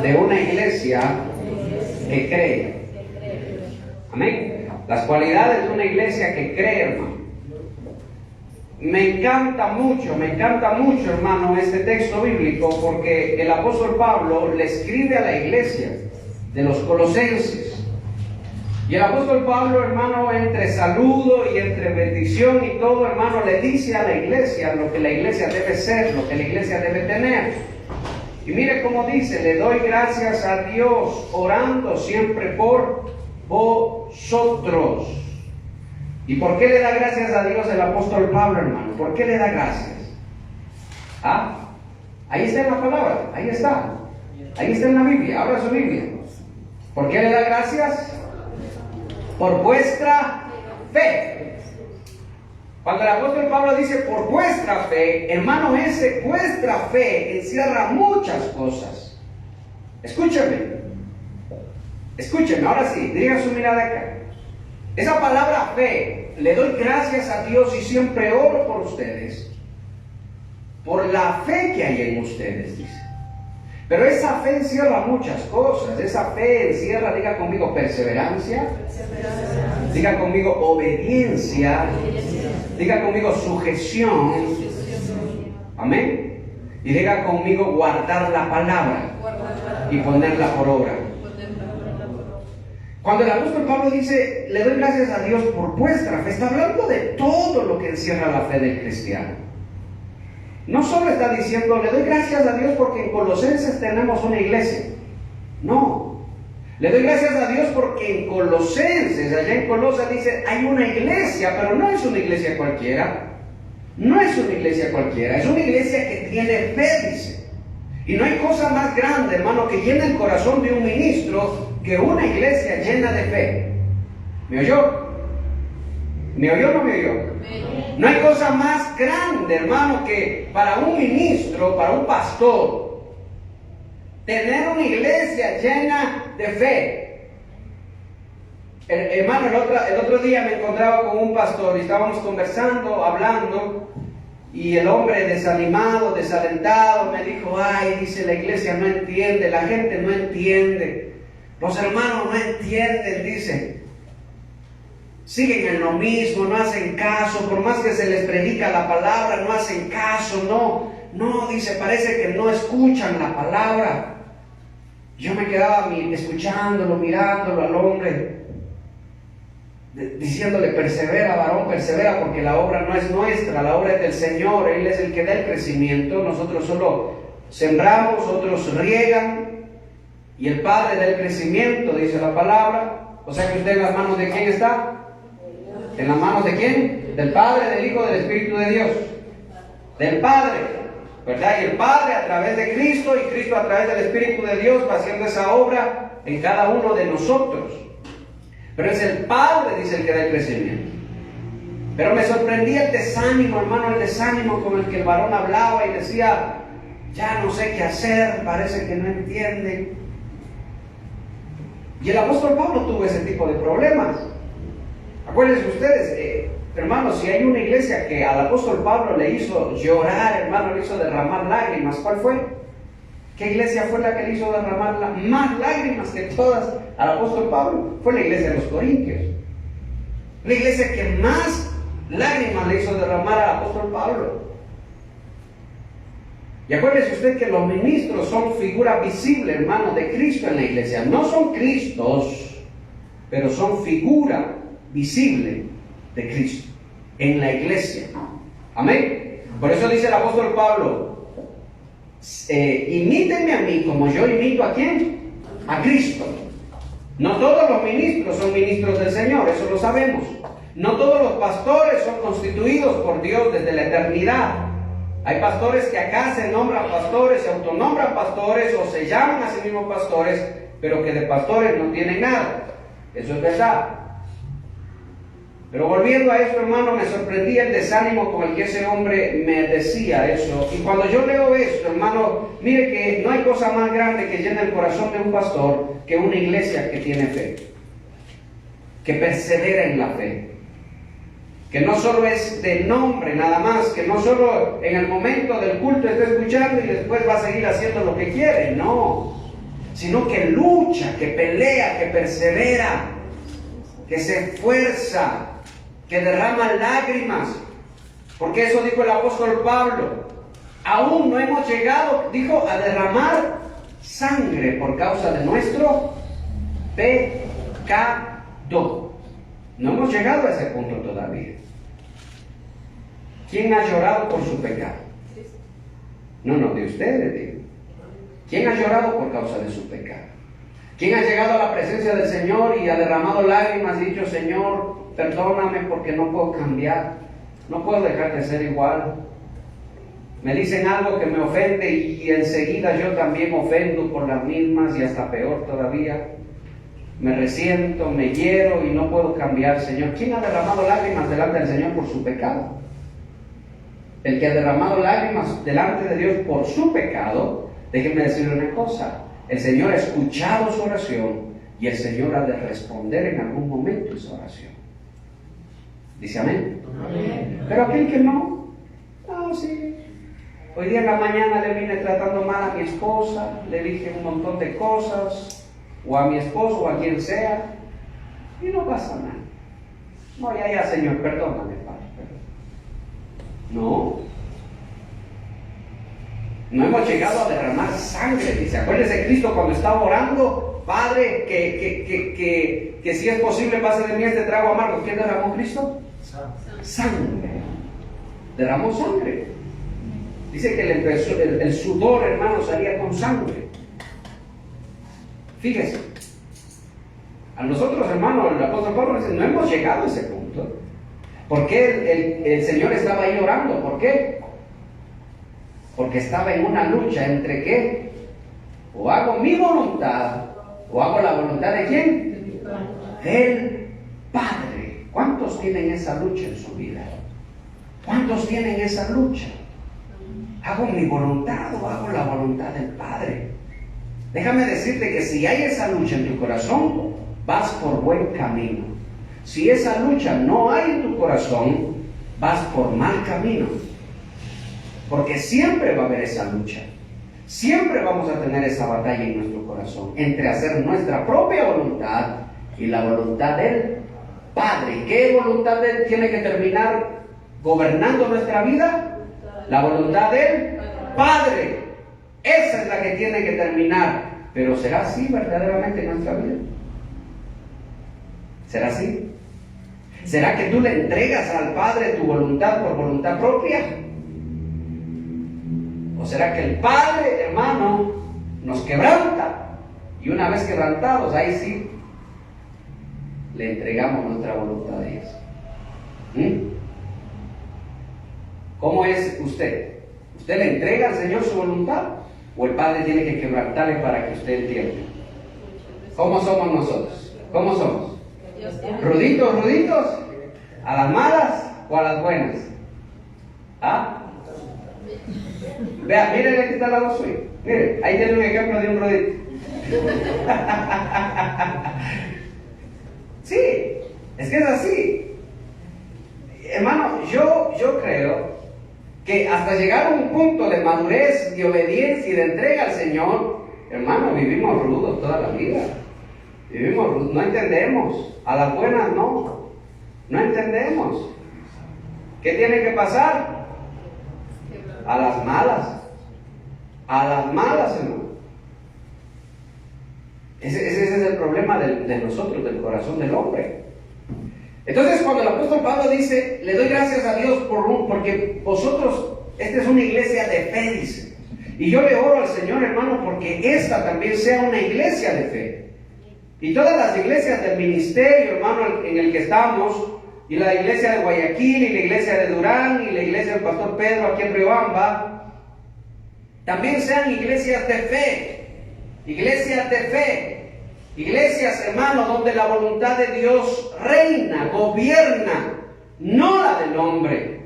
de una iglesia que cree. Amén. Las cualidades de una iglesia que cree, hermano. Me encanta mucho, hermano, este texto bíblico, porque el apóstol Pablo le escribe a la iglesia de los colosenses. Y el apóstol Pablo, hermano, entre saludo y entre bendición y todo, hermano, le dice a la iglesia lo que la iglesia debe ser, lo que la iglesia debe tener. Y mire cómo dice: le doy gracias a Dios, orando siempre por vosotros. ¿Y por qué le da gracias a Dios el apóstol Pablo, hermano? ¿Por qué le da gracias? ¿Ah? Ahí está en la palabra, ahí está. Ahí está en la Biblia, abra su Biblia. ¿Por qué le da gracias? Por vuestra fe. Cuando el apóstol Pablo dice por vuestra fe, hermano, ese vuestra fe encierra muchas cosas. Escúcheme, ahora sí, dirija su mirada acá. Esa palabra fe, le doy gracias a Dios y siempre oro por ustedes, por la fe que hay en ustedes, dice. Pero esa fe encierra muchas cosas. Esa fe encierra, diga conmigo, perseverancia. Diga conmigo, obediencia. Diga conmigo, sujeción. Amén. Y diga conmigo, guardar la palabra y ponerla por obra. Cuando el apóstol Pablo dice, le doy gracias a Dios por vuestra fe, está hablando de todo lo que encierra la fe del cristiano. No solo está diciendo, le doy gracias a Dios porque en Colosenses tenemos una iglesia. No. Le doy gracias a Dios porque en Colosenses, allá en Colosas dice, hay una iglesia, pero no es una iglesia cualquiera. No es una iglesia cualquiera, es una iglesia que tiene fe, dice. Y no hay cosa más grande, hermano, que llena el corazón de un ministro que una iglesia llena de fe. ¿Me oyó? ¿Me oyó o no me oyó? No hay cosa más grande, hermano, que para un ministro, para un pastor, tener una iglesia llena de fe. Hermano, el otro día me encontraba con un pastor y estábamos conversando, hablando, y el hombre desanimado, desalentado, me dijo, ay, dice, la iglesia no entiende, la gente no entiende, los hermanos no entienden, dice. Siguen en lo mismo, no hacen caso, por más que se les predica la palabra, no hacen caso, no, dice, parece que no escuchan la palabra. Yo me quedaba escuchándolo, mirándolo al hombre, diciéndole, persevera, varón, persevera, porque la obra no es nuestra, la obra es del Señor, Él es el que da el crecimiento, nosotros solo sembramos, otros riegan, y el Padre da el crecimiento, dice la palabra. O sea que usted en las manos de ¿quién está? ¿En las manos de quién? Del Padre, del Hijo, del Espíritu de Dios. Del Padre, ¿verdad? Y el Padre a través de Cristo y Cristo a través del Espíritu de Dios va haciendo esa obra en cada uno de nosotros. Pero es el Padre, dice, el que da el crecimiento. Pero me sorprendía el desánimo, hermano, el desánimo con el que el varón hablaba y decía, ya no sé qué hacer, parece que no entiende. Y el apóstol Pablo tuvo ese tipo de problemas. Acuérdense ustedes, hermanos, si hay una iglesia que al apóstol Pablo le hizo llorar, hermano, le hizo derramar lágrimas, ¿cuál fue? ¿Qué iglesia fue la que le hizo derramar más lágrimas que todas al apóstol Pablo? Fue la iglesia de los Corintios. La iglesia que más lágrimas le hizo derramar al apóstol Pablo. Y acuérdese usted que los ministros son figura visible, hermano, de Cristo en la iglesia. No son Cristos, pero son figura visible de Cristo en la iglesia. Amén. Por eso dice el apóstol Pablo, imítenme a mí como yo imito ¿a quién? A Cristo. No todos los ministros son ministros del Señor, eso lo sabemos. No todos los pastores son constituidos por Dios desde la eternidad. Hay pastores que acá se nombran pastores, se autonombran pastores o se llaman a sí mismos pastores, pero que de pastores no tienen nada. Eso es verdad. Pero volviendo a esto, hermano, me sorprendía el desánimo con el que ese hombre me decía eso. Y cuando yo leo esto, hermano, mire que no hay cosa más grande que llena el corazón de un pastor que una iglesia que tiene fe, que persevera en la fe, que no solo es de nombre nada más, que no solo en el momento del culto está escuchando y después va a seguir haciendo lo que quiere, no. sino que lucha, que pelea, que persevera, que se esfuerza, que derrama lágrimas. Porque eso dijo el apóstol Pablo. Aún no hemos llegado, dijo, a derramar sangre por causa de nuestro pecado. No hemos llegado a ese punto todavía. ¿Quién ha llorado por su pecado? No, de ustedes digo. ¿Quién ha llorado por causa de su pecado? ¿Quién ha llegado a la presencia del Señor y ha derramado lágrimas y dicho, Señor, perdóname porque no puedo cambiar, no puedo dejar de ser igual? Me dicen algo que me ofende y enseguida yo también ofendo por las mismas y hasta peor todavía. Me resiento, me hiero y no puedo cambiar, Señor. ¿Quién ha derramado lágrimas delante del Señor por su pecado? El que ha derramado lágrimas delante de Dios por su pecado, déjenme decirle una cosa, el Señor ha escuchado su oración y el Señor ha de responder en algún momento esa oración. ¿Dice amén? Amén. Pero aquel que no, sí. Hoy día en la mañana le vine tratando mal a mi esposa, le dije un montón de cosas, o a mi esposo, o a quien sea, y no pasa nada. No, ya, Señor, perdóname, Padre. No hemos llegado a derramar sangre, dice. Acuérdese Cristo cuando estaba orando, Padre, que si es posible pase de mí este trago amargo. ¿Qué derramó Cristo? Sangre. Derramó sangre. Dice que el sudor, hermano, salía con sangre. Fíjese, a nosotros, hermano, el apóstol Pablo dice, no hemos llegado a ese punto. ¿Por qué el Señor estaba ahí orando? ¿Por qué? Porque estaba en una lucha entre ¿qué? O hago mi voluntad, o hago la voluntad ¿de quién? Del Padre. ¿Cuántos tienen esa lucha en su vida? ¿Cuántos tienen esa lucha? ¿Hago mi voluntad o hago la voluntad del Padre? Déjame decirte que si hay esa lucha en tu corazón, vas por buen camino. Si esa lucha no hay en tu corazón, vas por mal camino. Porque siempre va a haber esa lucha. Siempre vamos a tener esa batalla en nuestro corazón entre hacer nuestra propia voluntad y la voluntad del Padre. ¿Qué voluntad de Él tiene que terminar gobernando nuestra vida? La voluntad del Padre. Esa es la que tiene que terminar. Pero ¿será así verdaderamente en nuestra vida? ¿Será así? ¿Será que tú le entregas al Padre tu voluntad por voluntad propia? ¿O será que el Padre, hermano, nos quebranta? Y una vez quebrantados, ahí sí, le entregamos nuestra voluntad a Dios. ¿Cómo es usted? ¿Usted le entrega al Señor su voluntad? ¿O el Padre tiene que quebrantarle para que usted entienda? ¿Cómo somos nosotros? ¿Cómo somos? ¿Ruditos, ruditos? ¿A las malas o a las buenas? ¿Ah? Vea, miren aquí está al lado suyo. Miren, ahí tiene un ejemplo de un rudito. Sí, es que es así. Hermano, yo creo que hasta llegar a un punto de madurez, de obediencia y de entrega al Señor, hermano, vivimos rudos toda la vida. Vivimos rudos, no entendemos. A las buenas no entendemos. ¿Qué tiene que pasar? A las malas. A las malas, hermano. Ese es el problema de nosotros, del corazón del hombre. Entonces, cuando el apóstol Pablo dice, le doy gracias a Dios porque vosotros, esta es una iglesia de fe, dice. Y yo le oro al Señor, hermano, porque esta también sea una iglesia de fe. Y todas las iglesias del ministerio, hermano, en el que estamos, y la iglesia de Guayaquil, y la iglesia de Durán, y la iglesia del pastor Pedro aquí en Riobamba, también sean iglesias de fe. Iglesias de fe. Iglesias, hermanos, donde la voluntad de Dios reina, gobierna, no la del hombre,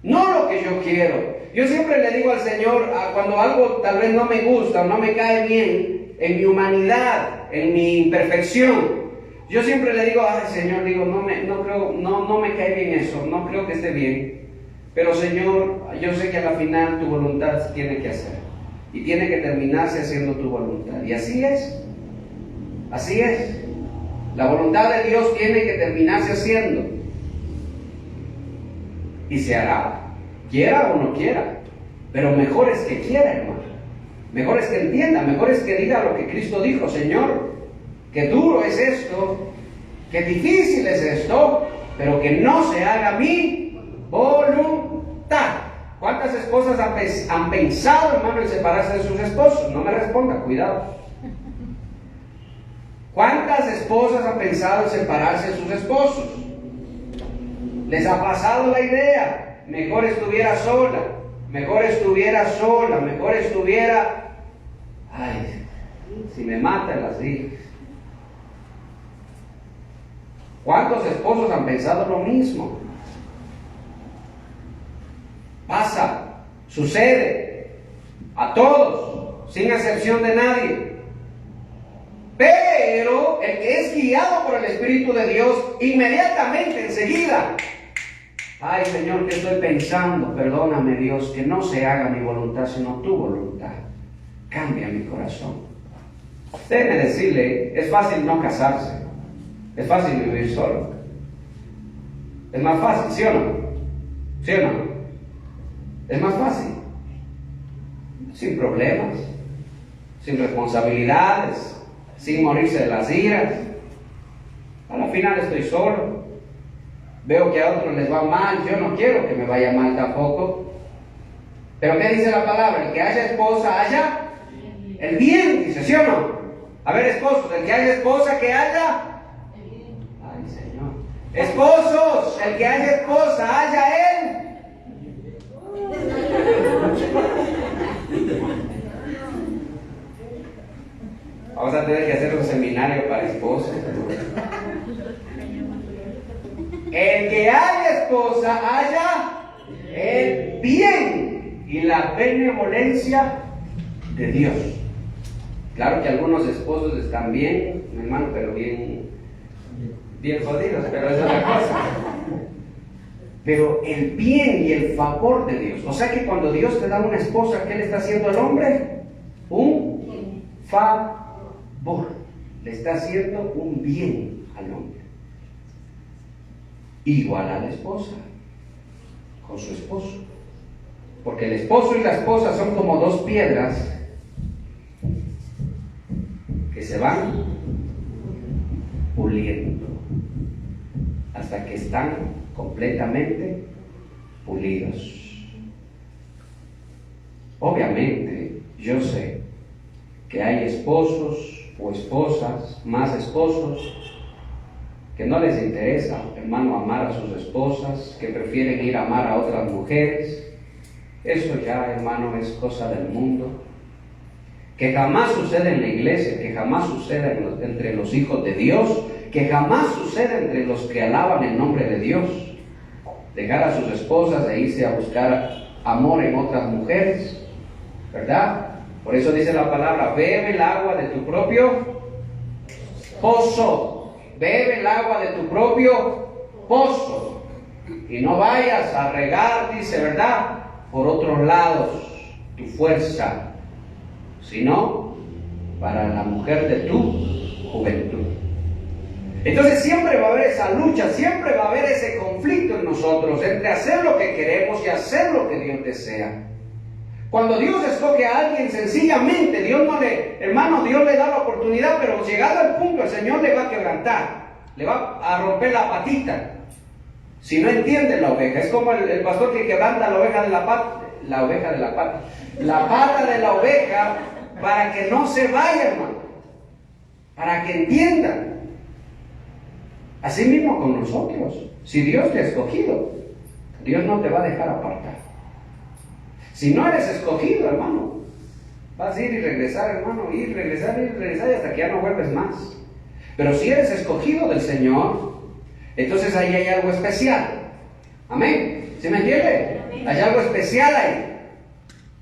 no lo que yo quiero. Yo siempre le digo al Señor, cuando algo tal vez no me gusta o no me cae bien, en mi humanidad, en mi imperfección, yo siempre le digo, ay Señor, digo, no me cae bien eso, no creo que esté bien, pero Señor, yo sé que a la final tu voluntad se tiene que hacer. y tiene que terminarse haciendo tu voluntad. Y así es. Así es. La voluntad de Dios tiene que terminarse haciendo. Y se hará, quiera o no quiera. Pero mejor es que quiera, hermano. Mejor es que entienda, mejor es que diga lo que Cristo dijo: Señor, qué duro es esto, qué difícil es esto, pero que no se haga mi voluntad. ¿Cuántas esposas han pensado, hermano, en separarse de sus esposos? No me responda, cuidado. ¿Cuántas esposas han pensado en separarse de sus esposos? Les ha pasado la idea: mejor estuviera sola, mejor estuviera sola, mejor estuviera... Ay, si me matan las hijas. ¿Cuántos esposos han pensado lo mismo? Pasa, sucede, a todos, sin excepción de nadie. Pero el que es guiado por el Espíritu de Dios, inmediatamente, enseguida: ay, Señor, ¿qué estoy pensando? Perdóname, Dios, que no se haga mi voluntad, sino tu voluntad. Cambia mi corazón. Déjeme decirle, es fácil no casarse. Es fácil vivir solo. Es más fácil, ¿sí o no? ¿Sí o no? Es más fácil. Sin problemas, sin responsabilidades, sin morirse de las iras. A la final estoy solo. Veo que a otros les va mal, yo no quiero que me vaya mal tampoco. Pero ¿qué dice la palabra? El que haya esposa, haya el bien, dice, ¿sí o no? A ver, esposos, el que haya esposa, que haya... Ay, Señor. Esposos, el que haya esposa, haya él. Vamos a tener que hacer un seminario para esposas. El que haya esposa, haya el bien y la benevolencia de Dios. Claro que algunos esposos están bien, mi hermano, pero bien jodidos, pero es otra cosa. Pero el bien y el favor de Dios. O sea que cuando Dios te da una esposa, ¿qué le está haciendo al hombre? Un favor. Le está haciendo un bien al hombre. Igual a la esposa, con su esposo. Porque el esposo y la esposa son como dos piedras que se van puliendo hasta que están completamente pulidos. Obviamente, yo sé que hay esposos o esposas, más esposos, que no les interesa, hermano, amar a sus esposas, que prefieren ir a amar a otras mujeres. Eso ya, hermano, es cosa del mundo, que jamás sucede en la iglesia, que jamás sucede entre los hijos de Dios, que jamás sucede entre los que alaban el nombre de Dios. Dejar a sus esposas e irse a buscar amor en otras mujeres, ¿verdad? Por eso dice la palabra: bebe el agua de tu propio pozo. Bebe el agua de tu propio pozo. Y no vayas a regar, dice, ¿verdad?, por otros lados tu fuerza, sino para la mujer de tu juventud. Entonces siempre va a haber esa lucha, siempre va a haber ese conflicto en nosotros entre hacer lo que queremos y hacer lo que Dios desea. Cuando Dios escoge a alguien, sencillamente, Dios le da la oportunidad, pero llegado al punto, el Señor le va a quebrantar, le va a romper la patita. Si no entiende la oveja, es como el pastor que quebranta la pata de la oveja, para que no se vaya, hermano, para que entienda. Así mismo con nosotros. Si Dios te ha escogido, Dios no te va a dejar apartar. Si no eres escogido, hermano, vas a ir y regresar, hermano, ir, regresar y hasta que ya no vuelves más. Pero si eres escogido del Señor, entonces ahí hay algo especial. Amén. ¿Sí me entiende? Hay algo especial ahí.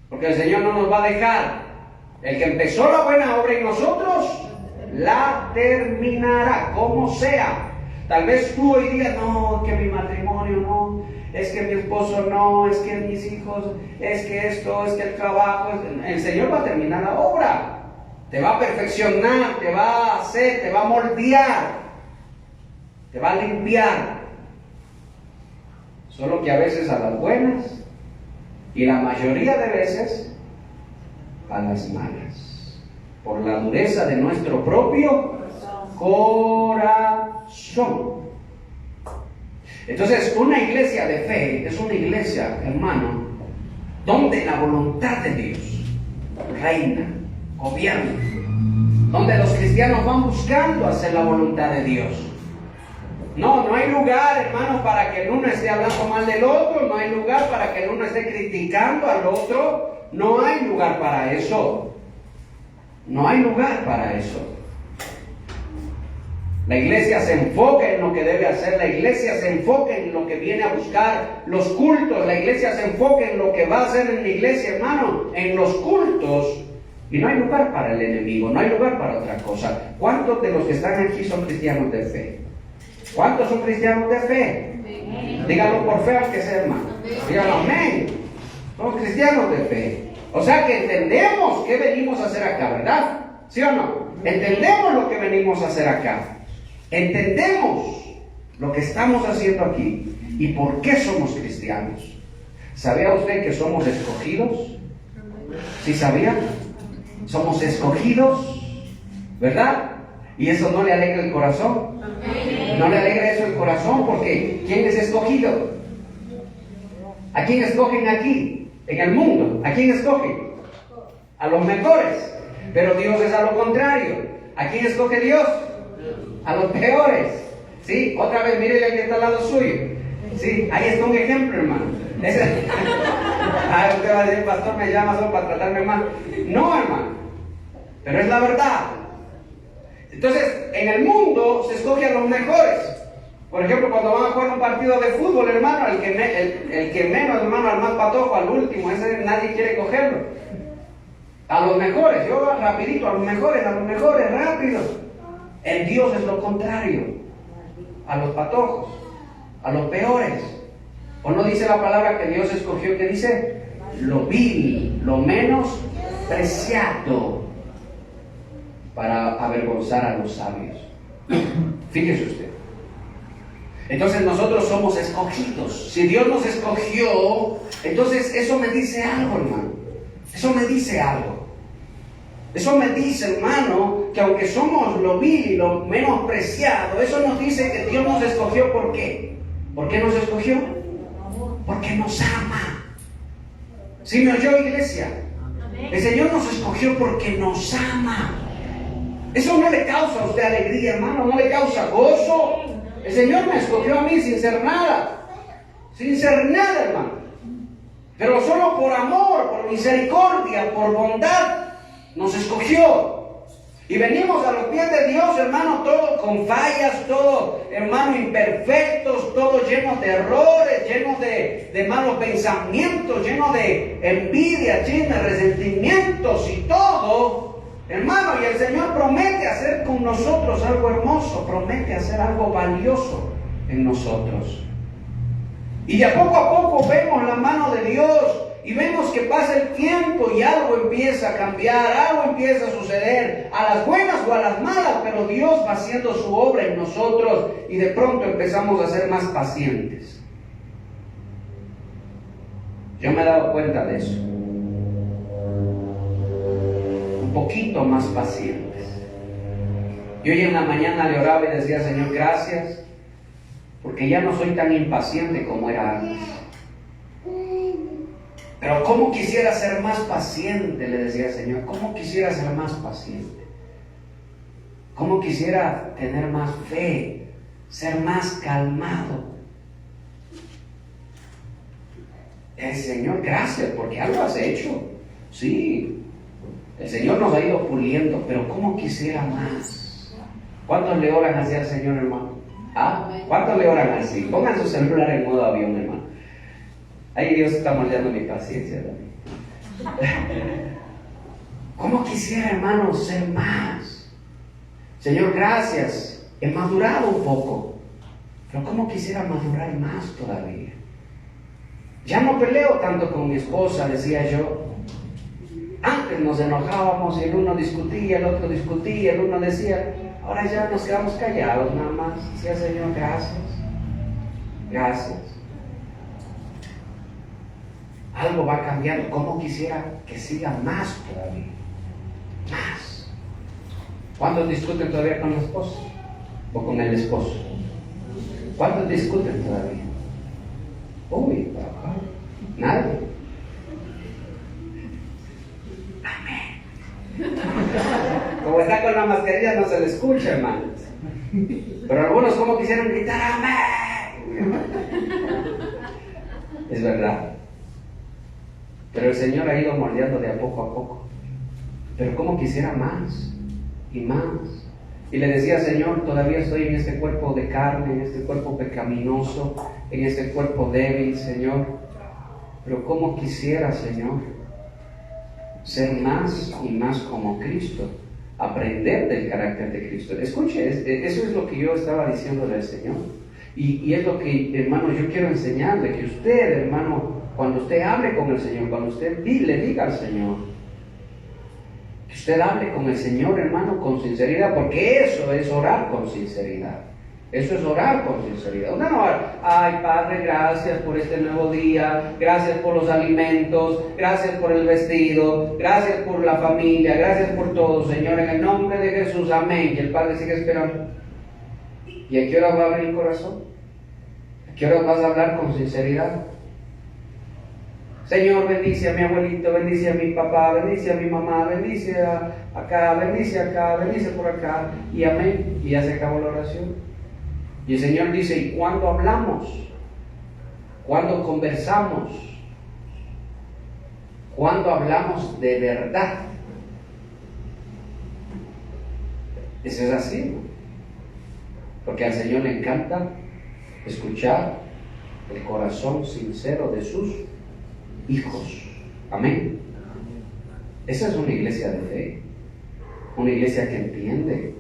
Porque el Señor no nos va a dejar. El que empezó la buena obra en nosotros, la terminará, como sea. Tal vez tú hoy día, no, que mi matrimonio no, es que mi esposo no, es que mis hijos, es que esto, es que el trabajo. El Señor va a terminar la obra. Te va a perfeccionar, te va a hacer, te va a moldear, te va a limpiar. Solo que a veces a las buenas y la mayoría de veces a las malas, por la dureza de nuestro propio corazón. Entonces, una iglesia de fe es una iglesia, hermano, donde la voluntad de Dios reina, gobierna, donde los cristianos van buscando hacer la voluntad de Dios. No hay lugar, hermano, para que el uno esté hablando mal del otro, no hay lugar para que el uno esté criticando al otro, no hay lugar para eso. No hay lugar para eso. La iglesia se enfoca en lo que debe hacer, la iglesia se enfoca en lo que viene a buscar, los cultos, la iglesia se enfoca en lo que va a hacer en la iglesia, hermano, en los cultos. Y no hay lugar para el enemigo, no hay lugar para otra cosa. ¿Cuántos de los que están aquí son cristianos de fe? ¿Cuántos son cristianos de fe? Díganlo por fe, aunque sea, hermano. Díganlo, amén. Somos cristianos de fe. O sea que entendemos qué venimos a hacer acá, ¿verdad? ¿Sí o no? Entendemos lo que venimos a hacer acá. Entendemos lo que estamos haciendo aquí y por qué somos cristianos. ¿Sabía usted que somos escogidos? ¿Sí sabía? Somos escogidos, ¿verdad? ¿Y eso no le alegra el corazón? ¿No le alegra eso el corazón? Porque ¿quién es escogido? ¿A quién escogen aquí? En el mundo, ¿a quién escogen? A los mejores. Pero Dios es a lo contrario. ¿A quién escoge Dios? A los peores. ¿Sí? Otra vez, mire el que está al lado suyo. ¿Sí? Ahí está un ejemplo, hermano. Usted va a decir, pastor, me llama solo para tratarme mal. No, hermano. Pero es la verdad. Entonces, en el mundo se escoge a los mejores. Por ejemplo, cuando van a jugar un partido de fútbol, hermano, el que menos, hermano, al más patojo, al último, ese nadie quiere cogerlo. A los mejores, yo rapidito, a los mejores, rápido. En Dios es lo contrario. A los patojos, a los peores. ¿O no dice la palabra que Dios escogió? ¿Qué dice? Lo vil, lo menos preciado, para avergonzar a los sabios. Fíjese usted. Entonces nosotros somos escogidos. Si Dios nos escogió, entonces eso me dice algo, hermano. Eso me dice algo. Eso me dice, hermano, que aunque somos lo vil y lo menospreciado, eso nos dice que Dios nos escogió. ¿Por qué? ¿Por qué nos escogió? Porque nos ama. ¿Sí me oyó, iglesia? El Señor nos escogió porque nos ama. Eso no le causa a usted alegría, hermano, no le causa gozo. El Señor me escogió a mí sin ser nada, hermano. Pero solo por amor, por misericordia, por bondad, nos escogió. Y venimos a los pies de Dios, hermano, todo con fallas, todo, hermano, imperfectos, todo llenos de errores, llenos de malos pensamientos, llenos de envidia, llenos de resentimientos y todo. Hermano, y el Señor promete hacer con nosotros algo hermoso, promete hacer algo valioso en nosotros. Y de poco a poco vemos la mano de Dios y vemos que pasa el tiempo y algo empieza a cambiar, algo empieza a suceder, a las buenas o a las malas, pero Dios va haciendo su obra en nosotros y de pronto empezamos a ser más pacientes. Yo me he dado cuenta de eso. Poquito más pacientes. Y hoy en la mañana le oraba y decía, Señor, gracias, porque ya no soy tan impaciente como era antes. Pero cómo quisiera ser más paciente, le decía al Señor, cómo quisiera ser más paciente. Cómo quisiera tener más fe, ser más calmado. El Señor, gracias, porque algo has hecho. Sí. El Señor nos ha ido puliendo, pero ¿cómo quisiera más? ¿Cuántos le oran así al Señor, hermano? ¿Ah? ¿Cuántos le oran así? Pongan su celular en modo avión, hermano. Ahí Dios está moldeando mi paciencia también. ¿Cómo quisiera, hermano, ser más? Señor, gracias. He madurado un poco, pero ¿cómo quisiera madurar más todavía? Ya no peleo tanto con mi esposa, decía yo. Antes nos enojábamos y el uno discutía, el otro discutía, el uno decía. Ahora ya nos quedamos callados nada más. Decía, Señor, gracias. Gracias. Algo va cambiando. ¿Cómo quisiera que siga más todavía? Más. ¿Cuántos discuten todavía con la esposa? ¿O con el esposo? ¿Cuántos discuten todavía? Uy, papá. Nadie. Amén. Como está con la mascarilla no se le escucha, hermanos. Pero algunos como quisieran gritar amén. Es verdad. Pero el Señor ha ido moldeando de a poco. Pero como quisiera más y más. Y le decía, Señor, todavía estoy en este cuerpo de carne, en este cuerpo pecaminoso, en este cuerpo débil, Señor. Pero como quisiera, Señor, ser más y más como Cristo, aprender del carácter de Cristo. Escuche, eso es lo que yo estaba diciéndole al Señor. Y es lo que, hermano, yo quiero enseñarle, que usted, hermano, cuando usted hable con el Señor, cuando usted le diga al Señor, que usted hable con el Señor, hermano, con sinceridad, porque eso es orar con sinceridad. Eso es orar con sinceridad. No, ay Padre, gracias por este nuevo día, gracias por los alimentos, gracias por el vestido, gracias por la familia, gracias por todo, Señor, en el nombre de Jesús, amén. Y el Padre sigue esperando. ¿Y a qué hora va a abrir el corazón? ¿A qué hora vas a hablar con sinceridad? Señor, bendice a mi abuelito, bendice a mi papá, bendice a mi mamá, bendice acá, bendice por acá, y amén. Y ya se acabó la oración. Y el Señor dice, ¿y cuándo hablamos? ¿Cuándo conversamos? ¿Cuándo hablamos de verdad? Eso es así, ¿no? Porque al Señor le encanta escuchar el corazón sincero de sus hijos. Amén. Esa es una iglesia de fe, una iglesia que entiende,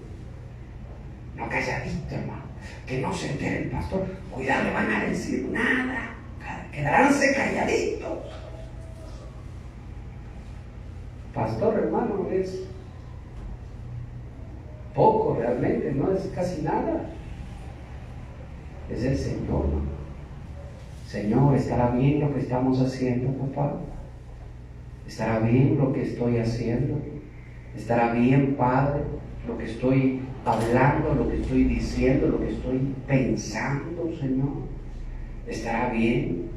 no calladito, hermano, que no se entere el pastor. Cuidado, le van a decir nada, quedaránse calladitos. Pastor, hermano, es poco realmente, no es casi nada. Es el Señor, ¿no? Señor, ¿estará bien lo que estamos haciendo, papá? ¿Estará bien lo que estoy haciendo? ¿Estará bien, Padre, lo que estoy hablando, lo que estoy diciendo, lo que estoy pensando, Señor? ¿Estará bien?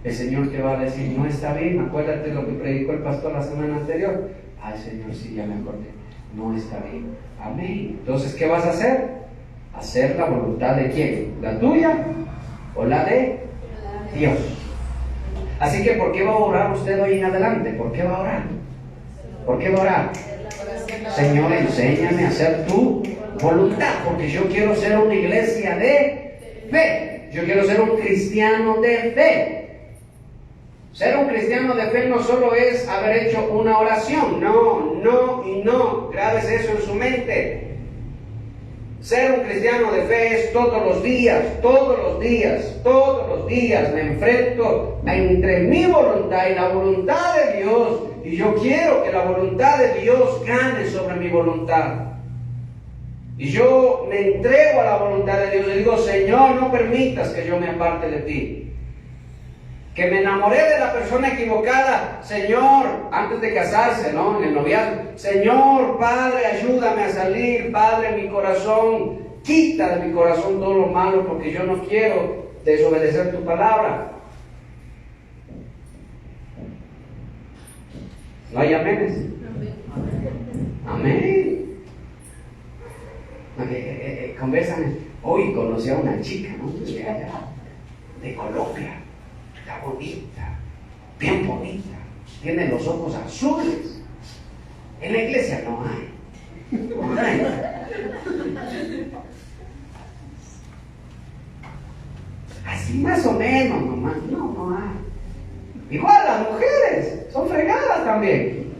El Señor te va a decir, no está bien. Acuérdate lo que predicó el pastor la semana anterior. Ay, Señor, sí, ya me acordé. No está bien. Amén. Entonces, ¿qué vas a hacer? Hacer la voluntad de ¿quién? ¿La tuya o la de Dios? Así que, ¿por qué va a orar usted hoy en adelante? ¿Por qué va a orar? ¿Por qué va a orar? Señor, enséñame a hacer tu voluntad, porque yo quiero ser una iglesia de fe. Yo quiero ser un cristiano de fe. Ser un cristiano de fe no solo es haber hecho una oración. No, no y no. Grábese eso en su mente. Ser un cristiano de fe es todos los días me enfrento entre mi voluntad y la voluntad de Dios, y yo quiero que la voluntad de Dios gane sobre mi voluntad. Y yo me entrego a la voluntad de Dios y digo, Señor, no permitas que yo me aparte de ti. Que me enamoré de la persona equivocada, Señor, antes de casarse, ¿no? En el noviazgo. Señor, Padre, ayúdame a salir, Padre, mi corazón, quita de mi corazón todo lo malo, porque yo no quiero desobedecer tu palabra. ¿No hay aménes? Amén. Conversan, hoy conocí a una chica, ¿no? De Colombia. Está bonita, bien bonita, tiene los ojos azules. En la iglesia no hay. Así más o menos nomás, no hay. Igual las mujeres son fregadas también.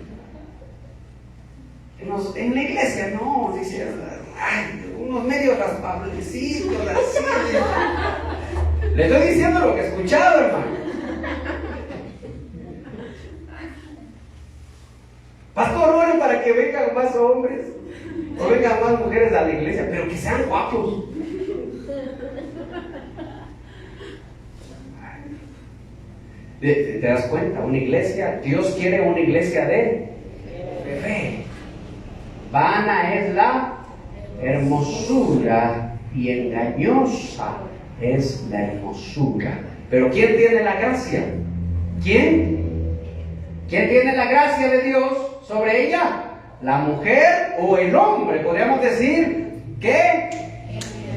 En la iglesia no, dice, ay, unos medios raspablecitos, así. Le estoy diciendo lo que he escuchado, hermano. para que vengan más hombres o vengan más mujeres a la iglesia, pero que sean guapos. ¿Te das cuenta? Una iglesia, Dios quiere una iglesia de fe. Vana es la hermosura y engañosa es la hermosura. Pero ¿quién tiene la gracia? ¿Quién? ¿Quién tiene la gracia de Dios sobre ella? ¿La mujer o el hombre? Podríamos decir que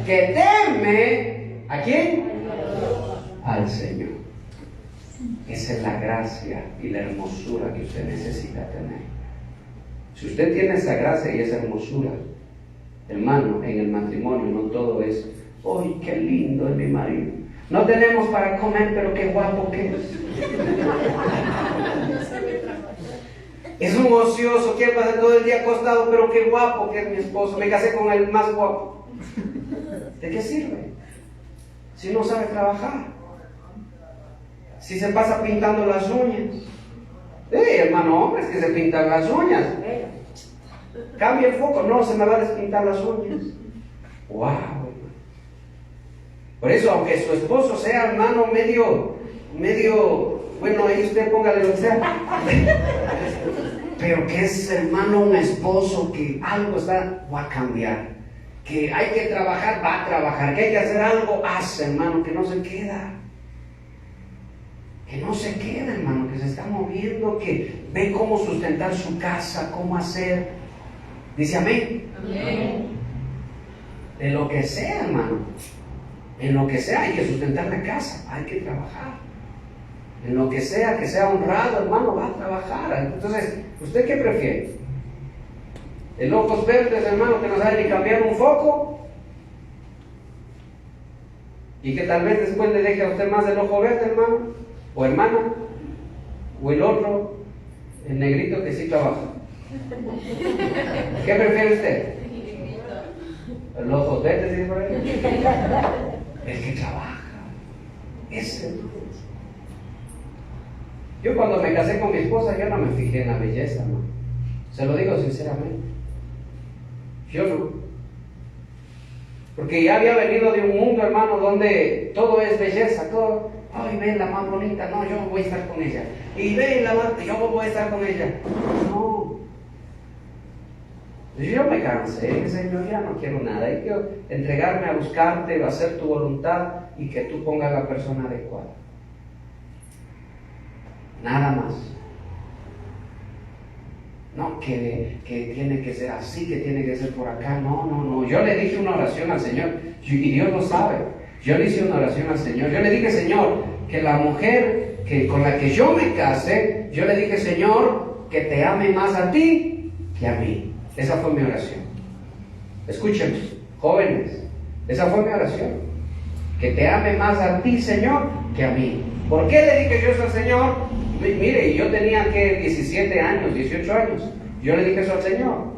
teme ¿a quién? Al Señor. Esa es la gracia y la hermosura que usted necesita tener. Si usted tiene esa gracia y esa hermosura, hermano, en el matrimonio no todo es, ¡ay, qué lindo es mi marido! No tenemos para comer, pero qué guapo que es. Es un ocioso, quiere pasar todo el día acostado, pero qué guapo que es mi esposo. Me casé con el más guapo. ¿De qué sirve? Si no sabe trabajar. Si se pasa pintando las uñas. Hermano, hombres que se pintan las uñas. Cambia el foco, no, se me va a despintar las uñas. ¡Wow! Por eso, aunque su esposo sea, hermano, medio, bueno, ahí usted póngale lo que sea. Pero que es, hermano, un esposo que algo va a cambiar. Que hay que trabajar, va a trabajar. Que hay que hacer algo, hace, hermano, que no se queda. Que no se queda, hermano, que se está moviendo, que ve cómo sustentar su casa, cómo hacer. Dice amén. Amén. De lo que sea, hermano. En lo que sea hay que sustentar la casa, hay que trabajar. En lo que sea honrado, hermano, va a trabajar. Entonces, ¿usted qué prefiere? ¿El ojos verdes, hermano, que no sabe ni cambiar un foco? Y que tal vez después le deje a usted más el ojo verde, hermano, o hermana, o el otro, el negrito que sí trabaja. ¿Qué prefiere usted? ¿El ojos verdes, dice por ahí? El que trabaja. Ese. Yo cuando me casé con mi esposa, yo no me fijé en la belleza, ¿no? Se lo digo sinceramente. Yo no. Porque ya había venido de un mundo, hermano, donde todo es belleza, todo. Ay, ven la más bonita, no, yo voy a estar con ella. Y ven la más, yo voy a estar con ella. No. Yo me cansé, Señor, ya no quiero nada. Hay que entregarme a buscarte, a hacer tu voluntad y que tú pongas la persona adecuada. Nada más. No, que tiene que ser así, que tiene que ser por acá. No. Yo le dije una oración al Señor y Dios lo sabe. Yo le hice una oración al Señor. Yo le dije, Señor, que la mujer con la que yo me case, yo le dije, Señor, que te ame más a ti que a mí. Esa fue mi oración. Escúchenme, jóvenes, esa fue mi oración. Que te ame más a ti, Señor, que a mí. ¿Por qué le dije yo eso al Señor? Mire, yo tenía que 17 años, 18 años. Yo le dije eso al Señor.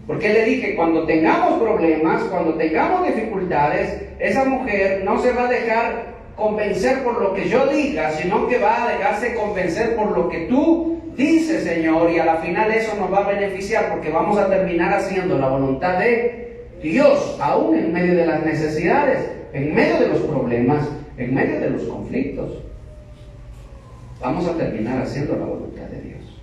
Porque le dije, cuando tengamos problemas, cuando tengamos dificultades, esa mujer no se va a dejar convencer por lo que yo diga, sino que va a dejarse convencer por lo que tú dices, Señor, y a la final eso nos va a beneficiar porque vamos a terminar haciendo la voluntad de Dios, aún en medio de las necesidades, en medio de los problemas, en medio de los conflictos. Vamos a terminar haciendo la voluntad de Dios.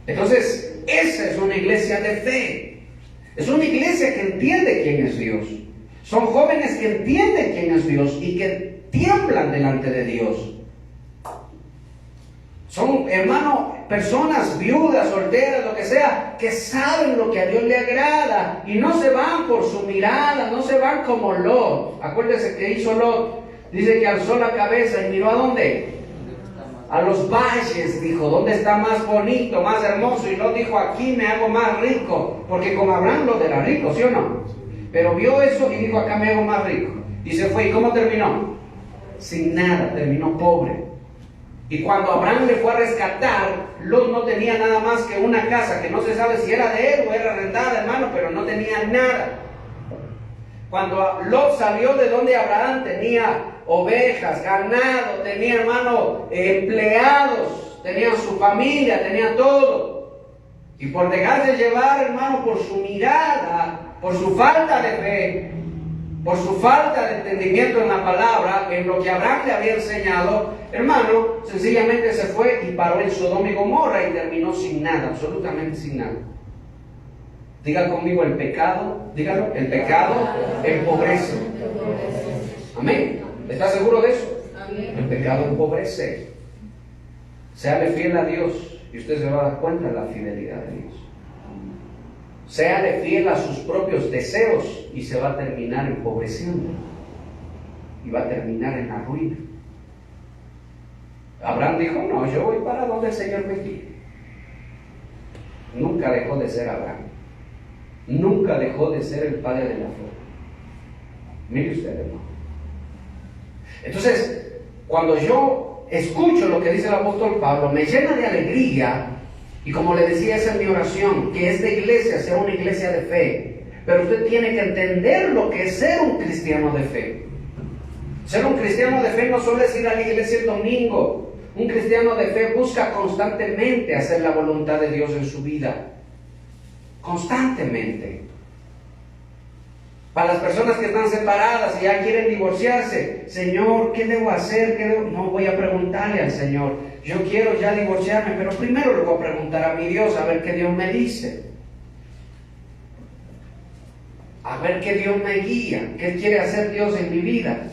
Entonces, esa es una iglesia de fe. Es una iglesia que entiende quién es Dios. Son jóvenes que entienden quién es Dios y que tiemblan delante de Dios. Son, hermano, personas viudas, solteras, lo que sea, que saben lo que a Dios le agrada y no se van por su mirada, no se van como Lot. Acuérdense que hizo Lot. Dice que alzó la cabeza y miró ¿a dónde? A los valles, dijo, ¿dónde está más bonito, más hermoso? Y Lot dijo, aquí me hago más rico, porque con Abraham Lot era rico, ¿sí o no? Pero vio eso y dijo, acá me hago más rico. Y se fue. ¿Y cómo terminó? Sin nada, terminó pobre. Y cuando Abraham le fue a rescatar, Lot no tenía nada más que una casa, que no se sabe si era de él o era rentada, hermano, pero no tenía nada. Cuando Lot salió de donde Abraham tenía ovejas, ganado, tenía, hermano, empleados. casados, tenían su familia, tenían todo. Y por dejarse llevar, hermano, por su mirada, por su falta de fe, por su falta de entendimiento en la palabra, en lo que Abraham le había enseñado, hermano, sencillamente se fue y paró en Sodoma y Gomorra y terminó sin nada, absolutamente sin nada. Diga conmigo el pecado, dígalo, el pecado empobrece. Amén. ¿Está seguro de eso? El pecado empobrece. Séale fiel a Dios y usted se va a dar cuenta de la fidelidad de Dios. Séale fiel a sus propios deseos y se va a terminar empobreciendo. Y va a terminar en la ruina. Abraham dijo, no, yo voy para donde el Señor me guíe. Nunca dejó de ser Abraham. Nunca dejó de ser el padre de la fe. Mire usted, hermano. Entonces, cuando yo escucho lo que dice el apóstol Pablo, me llena de alegría. Y como le decía, esa es mi oración, que esta iglesia sea una iglesia de fe. Pero usted tiene que entender lo que es ser un cristiano de fe. Ser un cristiano de fe no solo es ir a la iglesia el domingo. Un cristiano de fe busca constantemente hacer la voluntad de Dios en su vida. Constantemente. Para las personas que están separadas y ya quieren divorciarse, Señor, ¿qué debo hacer? No, voy a preguntarle al Señor. Yo quiero ya divorciarme, pero primero le voy a preguntar a mi Dios, a ver qué Dios me dice. A ver qué Dios me guía, qué quiere hacer Dios en mi vida.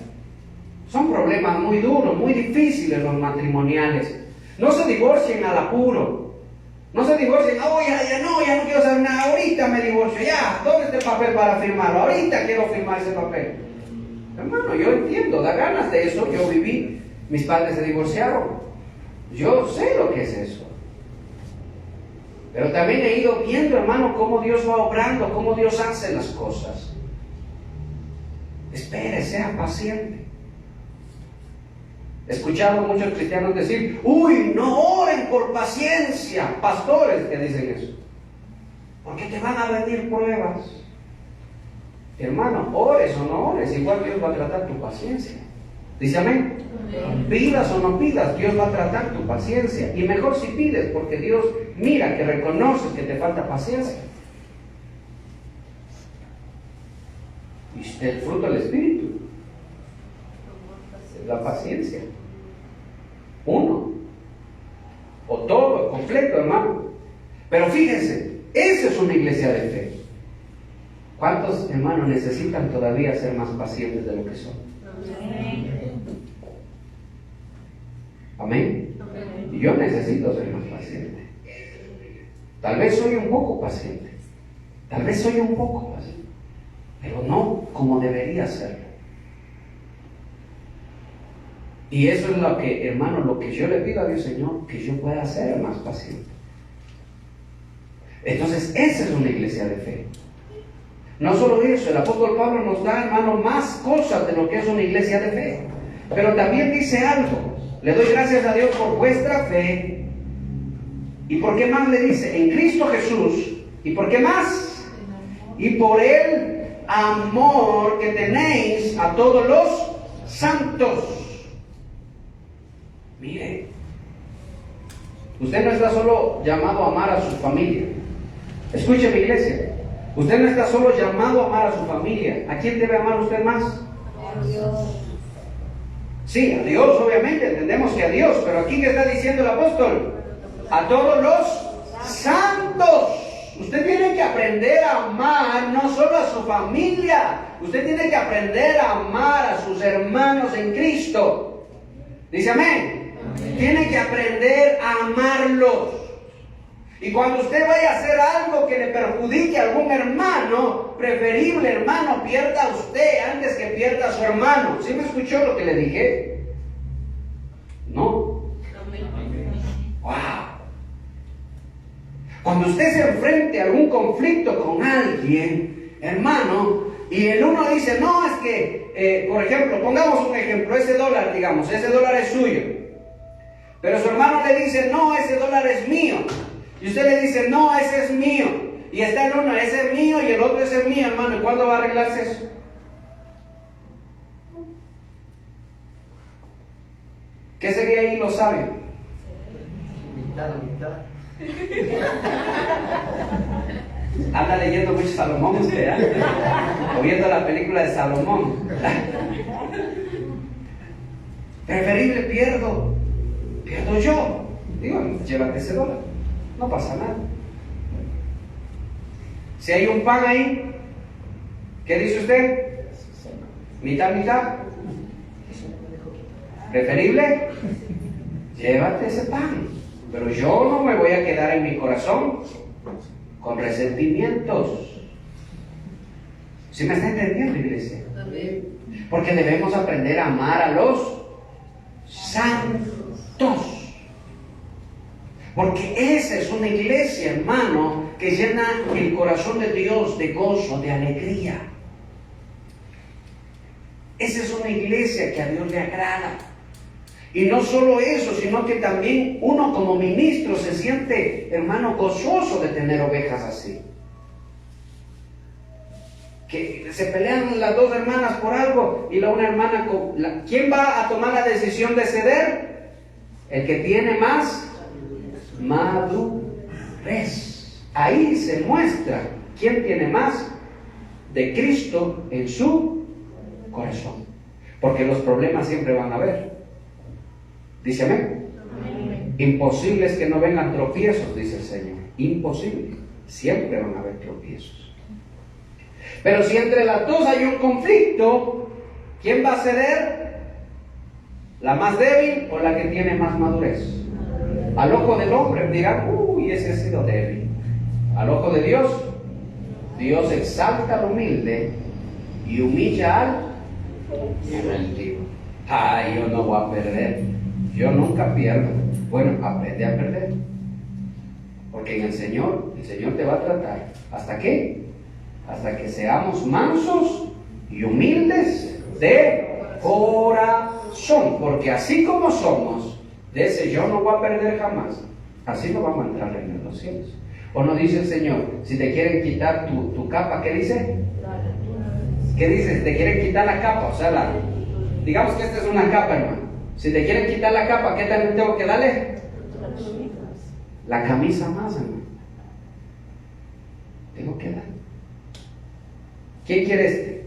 Son problemas muy duros, muy difíciles los matrimoniales. No se divorcien al apuro. No se divorcien, oh, ya no quiero saber nada, ahorita me divorcio, ya, ¿dónde está el papel para firmarlo? Ahorita quiero firmar ese papel. Hermano, yo entiendo, da ganas de eso, yo viví, mis padres se divorciaron, yo sé lo que es eso. Pero también he ido viendo, hermano, cómo Dios va obrando, cómo Dios hace las cosas. Espere, sea paciente. He escuchado a muchos cristianos decir, uy, no oren por paciencia. Pastores que dicen eso. Porque te van a venir pruebas. Hermano, ores o no ores, igual Dios va a tratar tu paciencia. Dice amén. Pidas o no pidas, Dios va a tratar tu paciencia. Y mejor si pides, porque Dios mira que reconoces que te falta paciencia. Y el fruto del Espíritu es la paciencia. Uno. O todo, completo, hermano. Pero fíjense, esa es una iglesia de fe. ¿Cuántos hermanos necesitan todavía ser más pacientes de lo que son? Amén. Y yo necesito ser más paciente. Tal vez soy un poco paciente. Tal vez soy un poco paciente. Pero no como debería serlo. Y eso es lo que, hermano, lo que yo le pido a Dios, Señor, que yo pueda ser más paciente. Entonces, esa es una iglesia de fe. No solo eso, el apóstol Pablo nos da, hermano, más cosas de lo que es una iglesia de fe. Pero también dice algo. Le doy gracias a Dios por vuestra fe. ¿Y por qué más le dice? En Cristo Jesús. ¿Y por qué más? Y por el amor que tenéis a todos los santos. Mire, usted no está solo llamado a amar a su familia. Escuche, mi iglesia. Usted no está solo llamado a amar a su familia. ¿A quién debe amar usted más? A Dios. Sí, a Dios, obviamente, entendemos que a Dios, pero aquí ¿qué está diciendo el apóstol? A todos los santos. Usted tiene que aprender a amar no solo a su familia, usted tiene que aprender a amar a sus hermanos en Cristo. Dice amén. Amén. Tiene que aprender a amarlos. Y cuando usted vaya a hacer algo que le perjudique a algún hermano, preferible, hermano, pierda a usted antes que pierda a su hermano. ¿Sí me escuchó lo que le dije? ¿No? ¡Wow! Cuando usted se enfrente a algún conflicto con alguien, hermano, y el uno dice, no, es que, por ejemplo, pongamos un ejemplo, ese dólar, digamos, ese dólar es suyo. Pero su hermano le dice, no, ese dólar es mío. Y usted le dice, no, ese es mío. Y está el uno, ese es mío, y el otro, ese es mío, hermano. ¿Y cuándo va a arreglarse eso? ¿Qué sería ahí lo sabio? Anda leyendo mucho Salomón usted, o viendo la película de Salomón. Preferible pierdo yo. Digo, llévate ese dólar, no pasa nada. Si hay un pan ahí, ¿qué dice usted? Mitad, mitad. Preferible, llévate ese pan. Pero yo no me voy a quedar en mi corazón con resentimientos. ¿Sí me está entendiendo, iglesia? Porque debemos aprender a amar a los santos. Porque esa es una iglesia, hermano, que llena el corazón de Dios de gozo, de alegría. Esa es una iglesia que a Dios le agrada. Y no solo eso, sino que también uno como ministro se siente, hermano, gozoso de tener ovejas así. Que se pelean las dos hermanas por algo y la una hermana, ¿quién va a tomar la decisión de ceder? El que tiene más madurez. Ahí se muestra quién tiene más de Cristo en su corazón. Porque los problemas siempre van a haber. Dice amén. Imposible es que no vengan tropiezos, dice el Señor. Imposible. Siempre van a haber tropiezos. Pero si entre las dos hay un conflicto, ¿quién va a ceder? ¿La más débil o la que tiene más madurez? Al ojo del hombre dirán, uy, ese ha sido débil. Al ojo de Dios, Dios exalta al humilde y humilla al altivo. Ay, yo no voy a perder. Yo nunca pierdo. Bueno, aprende a perder. Porque en el Señor te va a tratar. ¿Hasta qué? Hasta que seamos mansos y humildes de corazón. Porque así como somos, de ese yo no voy a perder jamás, así no vamos a entrar en los cielos. ¿O no dice el Señor, si te quieren quitar tu capa, ¿qué dice? ¿Qué dice? Te quieren quitar la capa, o sea, digamos que esta es una capa, hermano. Si te quieren quitar la capa, ¿qué también tengo que darle? La camisa más, hermano. Tengo que dar. ¿Quién quiere este?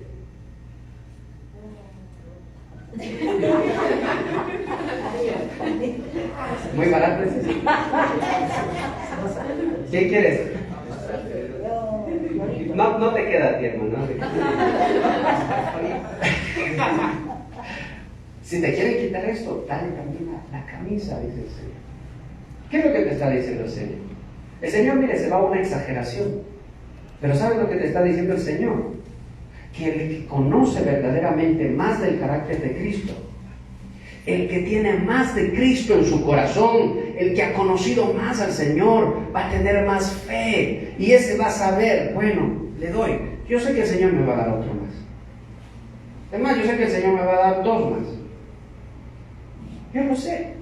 Muy barato ese. ¿Quién quiere este? No te queda a ti, hermano. Si te quieren quitar esto, dale también la camisa, dice el Señor. ¿Qué es lo que te está diciendo el Señor? El Señor, mire, se va a una exageración. Pero ¿sabes lo que te está diciendo el Señor? Que el que conoce verdaderamente más del carácter de Cristo, el que tiene más de Cristo en su corazón, el que ha conocido más al Señor, va a tener más fe. Y ese va a saber, bueno, le doy. Yo sé que el Señor me va a dar otro más. Además, yo sé que el Señor me va a dar dos más. Yo lo sé.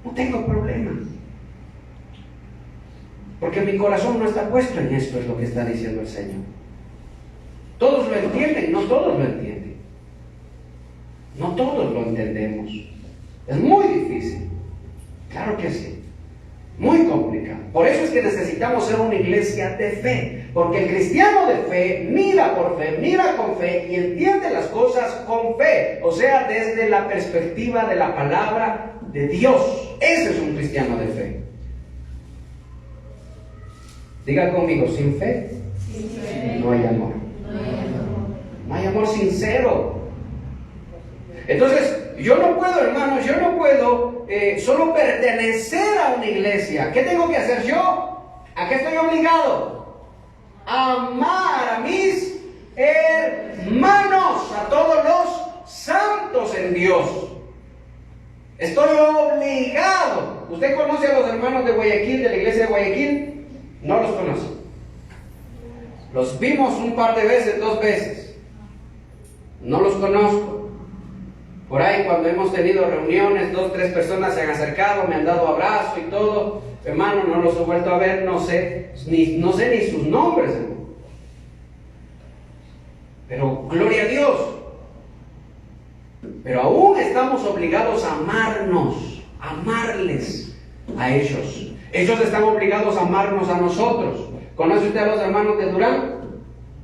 No tengo problema. Porque mi corazón no está puesto en esto, es lo que está diciendo el Señor. Todos lo entienden, no todos lo entienden. No todos lo entendemos. Es muy difícil. Claro que sí. Muy complicado. Por eso es que necesitamos ser una iglesia de fe. Porque el cristiano de fe mira por fe, mira con fe y entiende las cosas con fe. O sea, desde la perspectiva de la palabra de Dios. Ese es un cristiano de fe. Diga conmigo, sin fe, no hay amor. No hay amor sincero. Entonces, yo no puedo, hermanos, yo no puedo solo pertenecer a una iglesia. ¿Qué tengo que hacer yo? ¿A qué estoy obligado? A amar a mis hermanos, a todos los santos en Dios. Estoy obligado. ¿Usted conoce a los hermanos de Guayaquil, de la iglesia de Guayaquil? No los conoce. Los vimos un par de veces, 2 veces. No los conozco. Por ahí cuando hemos tenido reuniones, 2, 3 personas se han acercado, me han dado abrazo y todo. Hermano, no los he vuelto a ver, no sé ni sus nombres, hermano. Pero gloria a Dios. Pero aún estamos obligados a amarnos, a amarles, a ellos. Ellos están obligados a amarnos a nosotros. ¿Conoce usted a los hermanos de Durán?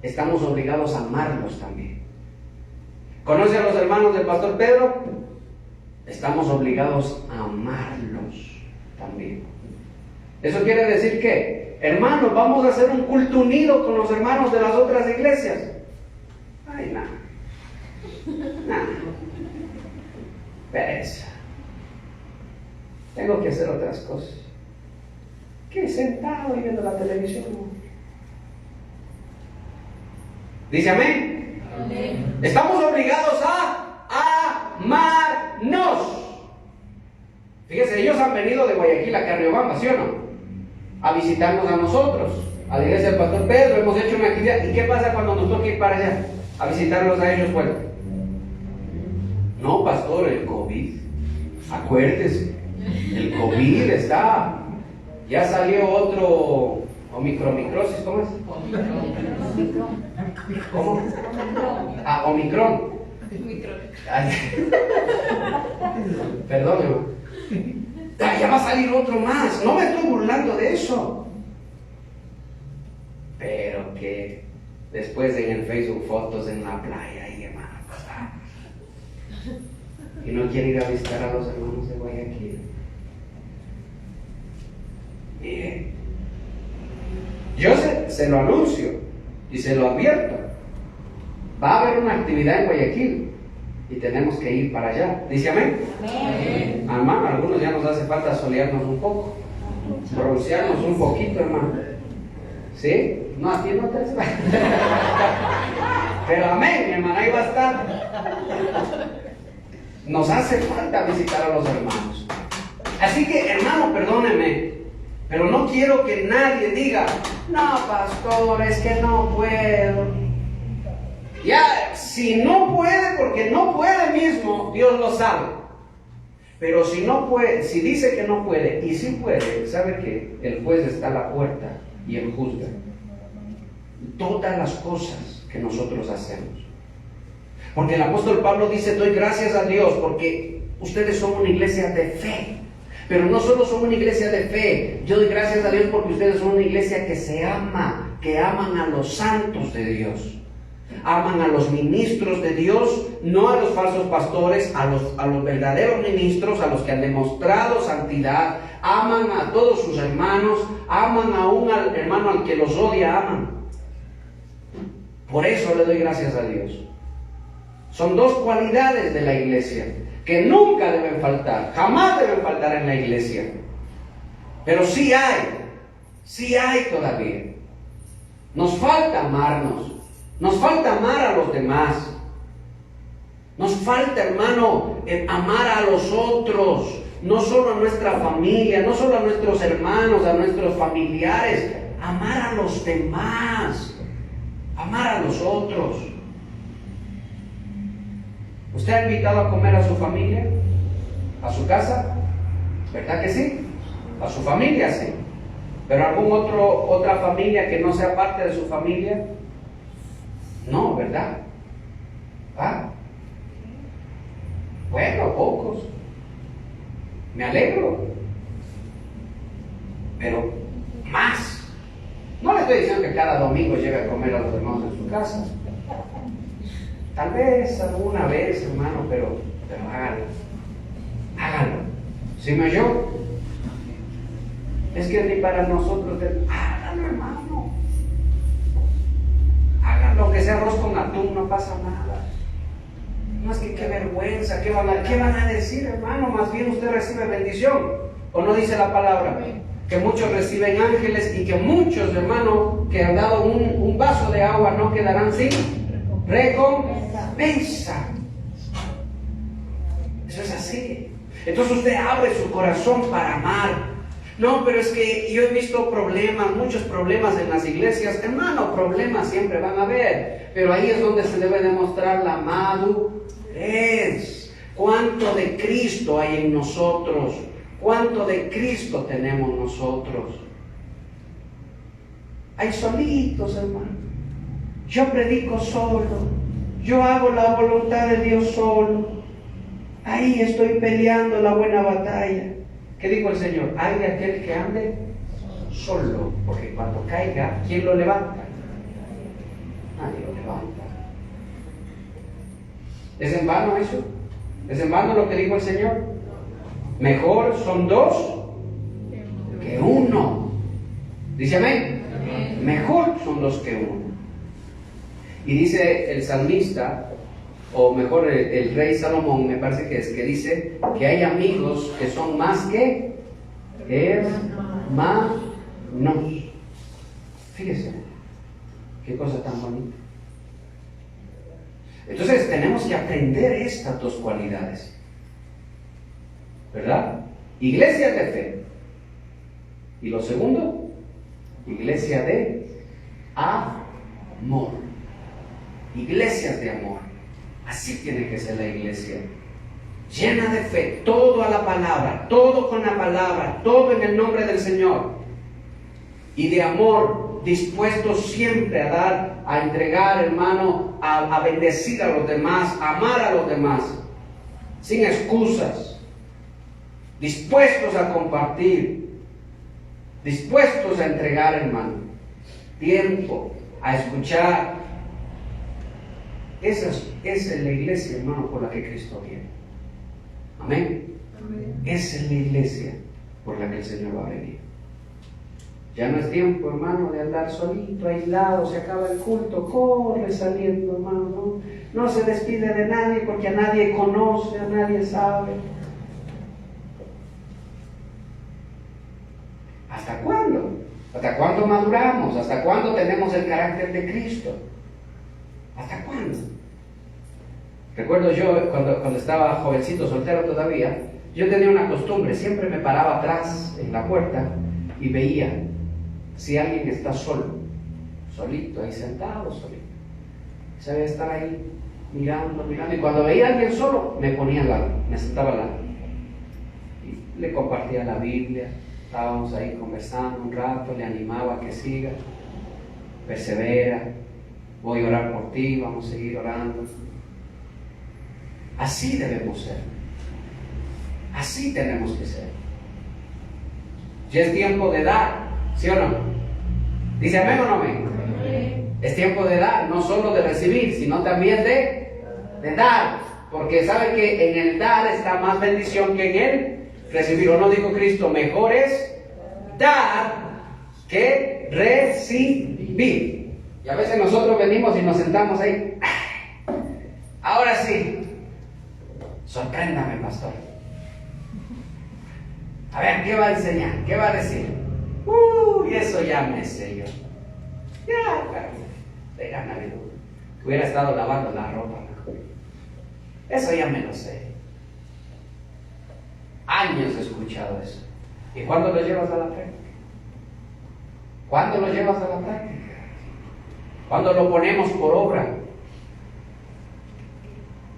Estamos obligados a amarlos también. ¿Conoce a los hermanos del pastor Pedro? Estamos obligados a amarlos también. Eso quiere decir que, hermanos, vamos a hacer un culto unido con los hermanos de las otras iglesias. Ay, nada. Nada. Pereza. Tengo que hacer otras cosas. ¿Qué? Sentado y viendo la televisión. ¿Dice amén? Amén. Estamos obligados a amarnos. Fíjense, ellos han venido de Guayaquil a Riobamba, ¿sí o no? A visitarnos a nosotros, a la iglesia del pastor Pedro. Hemos hecho una actividad. ¿Y qué pasa cuando nos toca ir para allá? A visitarlos a ellos, bueno. No, pastor, el COVID. Acuérdese, el COVID está. Ya salió otro omicrosis, ¿cómo es? ¿Cómo? Ah, Omicron. Perdón, hermano. Ya va a salir otro más. No me estoy burlando de eso. Pero que después en el Facebook fotos en la playa y hermano. Y no quiere ir a visitar a los hermanos de Guayaquil. Miren, yo se lo anuncio y se lo advierto. Va a haber una actividad en Guayaquil y tenemos que ir para allá. ¿Dice amén? Amén. Hermano, a algunos ya nos hace falta solearnos un poco, broncearnos un poquito, hermano. ¿Sí? No, a ti no te hace falta. Pero amén, mi hermano, ahí va a estar. Nos hace falta visitar a los hermanos. Así que, hermano, perdóneme, pero no quiero que nadie diga, no, pastor, es que no puedo. Ya, si no puede, porque no puede mismo, Dios lo sabe. Pero si no puede, si dice que no puede, y si puede, ¿sabe qué? El juez está a la puerta y él juzga todas las cosas que nosotros hacemos. Porque el apóstol Pablo dice, doy gracias a Dios porque ustedes son una iglesia de fe. Pero no solo son una iglesia de fe, yo doy gracias a Dios porque ustedes son una iglesia que se ama, que aman a los santos de Dios. Aman a los ministros de Dios, no a los falsos pastores, a los verdaderos ministros, a los que han demostrado santidad. Aman a todos sus hermanos, aman a un hermano al que los odia, aman. Por eso le doy gracias a Dios. Son dos cualidades de la iglesia que nunca deben faltar, jamás deben faltar en la iglesia. Pero sí hay todavía. Nos falta amarnos, nos falta amar a los demás. Nos falta, hermano, amar a los otros, no solo a nuestra familia, no solo a nuestros hermanos, a nuestros familiares, amar a los demás, amar a los otros. ¿Usted ha invitado a comer a su familia? ¿A su casa? ¿Verdad que sí? A su familia sí. ¿Pero otra familia que no sea parte de su familia? No, ¿verdad? ¿Ah? Bueno, pocos. Me alegro. Pero más. No le estoy diciendo que cada domingo llegue a comer a los hermanos en su casa. Tal vez alguna vez, hermano, pero hágalo. Hágalo. ¿Sí me oyó? Es que ni para nosotros, hágalo, hermano. Hágalo, aunque sea arroz con atún, no pasa nada. No es que qué vergüenza, ¿qué van a decir, hermano? Más bien usted recibe bendición. ¿O no dice la palabra? Que muchos reciben ángeles y que muchos, hermano, que han dado un vaso de agua no quedarán sin recompensa. Eso es así. Entonces usted abre su corazón para amar. No, pero es que yo he visto problemas, muchos problemas en las iglesias. Hermano, problemas siempre van a haber, pero ahí es donde se debe demostrar la madurez. ¿Cuánto de Cristo hay en nosotros? ¿Cuánto de Cristo tenemos nosotros? Hay solitos, hermano. Yo predico solo. Yo hago la voluntad de Dios solo. Ahí estoy peleando la buena batalla. ¿Qué dijo el Señor? Hay de aquel que ande solo, porque cuando caiga, ¿quién lo levanta? Nadie lo levanta. ¿Es en vano eso? ¿Es en vano lo que dijo el Señor? Mejor son dos que uno. ¿Dice amén? Mejor son dos que uno. Y dice el salmista, o mejor el rey Salomón, me parece que es, que dice que hay amigos que son más que hermanos. Fíjese, qué cosa tan bonita. Entonces tenemos que aprender estas dos cualidades, ¿verdad? Iglesia de fe. Y lo segundo, iglesia de amor. Iglesias de amor. Así tiene que ser la iglesia. Llena de fe, todo a la palabra, todo con la palabra, todo en el nombre del Señor. Y de amor, dispuestos siempre a dar, a entregar, hermano, a bendecir a los demás, a amar a los demás, sin excusas, dispuestos a compartir, dispuestos a entregar, hermano, tiempo, a escuchar. Esa es la iglesia, hermano, por la que Cristo viene. Amén. Esa es la iglesia por la que el Señor va a venir. Ya no es tiempo, hermano, de andar solito, aislado, se acaba el culto, corre saliendo, hermano, no se despide de nadie porque a nadie conoce, a nadie sabe. ¿Hasta cuándo? ¿Hasta cuándo maduramos? ¿Hasta cuándo tenemos el carácter de Cristo? ¿Hasta cuándo? Recuerdo yo, cuando estaba jovencito, soltero todavía, yo tenía una costumbre, siempre me paraba atrás en la puerta y veía si alguien está solo, solito, ahí sentado, solito. Sabía estar ahí mirando, y cuando veía a alguien solo, me ponía al lado, me sentaba al lado. Y le compartía la Biblia, estábamos ahí conversando un rato, le animaba a que siga, persevera, voy a orar por ti, vamos a seguir orando. Así debemos ser. Así tenemos que ser. Ya es tiempo de dar, ¿sí o no? ¿Dice amén o no amén? Es tiempo de dar, no solo de recibir, sino también de dar. Porque sabe que en el dar está más bendición que en el recibir. ¿O no dijo Cristo? Mejor es dar que recibir. Y a veces nosotros venimos y nos sentamos ahí. Ahora sí. Sorpréndame, pastor. A ver, ¿qué va a enseñar? ¿Qué va a decir? Y eso ya me sé yo. Ya, de gana de duda. Hubiera estado lavando la ropa mejor. Eso ya me lo sé. Años he escuchado eso. ¿Y cuándo lo llevas a la práctica? ¿Cuándo lo llevas a la práctica? ¿Cuándo lo ponemos por obra?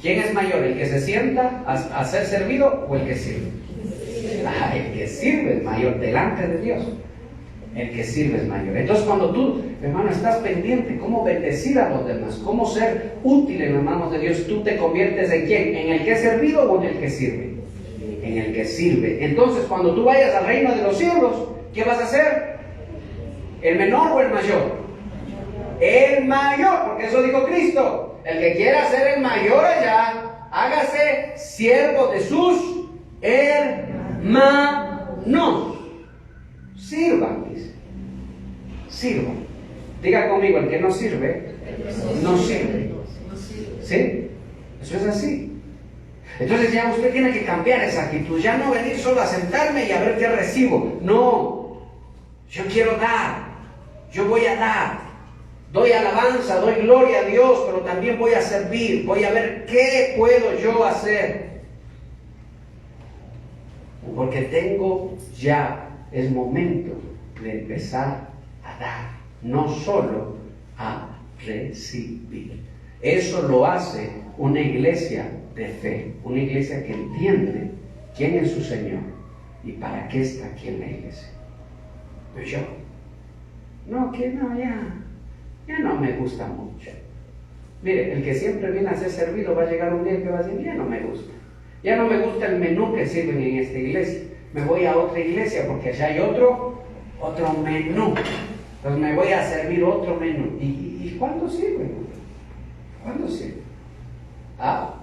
¿Quién es mayor? ¿El que se sienta a ser servido o el que sirve? El que sirve es mayor delante de Dios. El que sirve es mayor. Entonces cuando tú, hermano, estás pendiente cómo bendecir a los demás, cómo ser útil en las manos de Dios, tú te conviertes en ¿quién? ¿En el que es servido o en el que sirve? En el que sirve. Entonces cuando tú vayas al reino de los cielos, ¿qué vas a hacer? ¿El menor o el mayor? El mayor, porque eso dijo Cristo. El que quiera ser el mayor allá, hágase siervo de sus hermanos. Sirvan, dice. Sirvan. Diga conmigo, el que no sirve, no sirve. ¿Sí? Eso es así. Entonces ya usted tiene que cambiar esa actitud. Ya no venir solo a sentarme y a ver qué recibo. No. Yo quiero dar. Yo voy a dar. Doy alabanza, doy gloria a Dios, pero también voy a servir. Voy a ver qué puedo yo hacer. Porque es momento de empezar a dar, no solo a recibir. Eso lo hace una iglesia de fe, una iglesia que entiende quién es su Señor y para qué está aquí en la iglesia. Pero yo, ya no me gusta mucho. Mire, el que siempre viene a ser servido va a llegar un día que va a decir, ya no me gusta el menú que sirven en esta iglesia. me voy a otra iglesia porque allá hay otro menú. Entonces me voy a servir otro menú. ¿Y cuánto sirve? ¿Cuánto sirve? ¿Ah?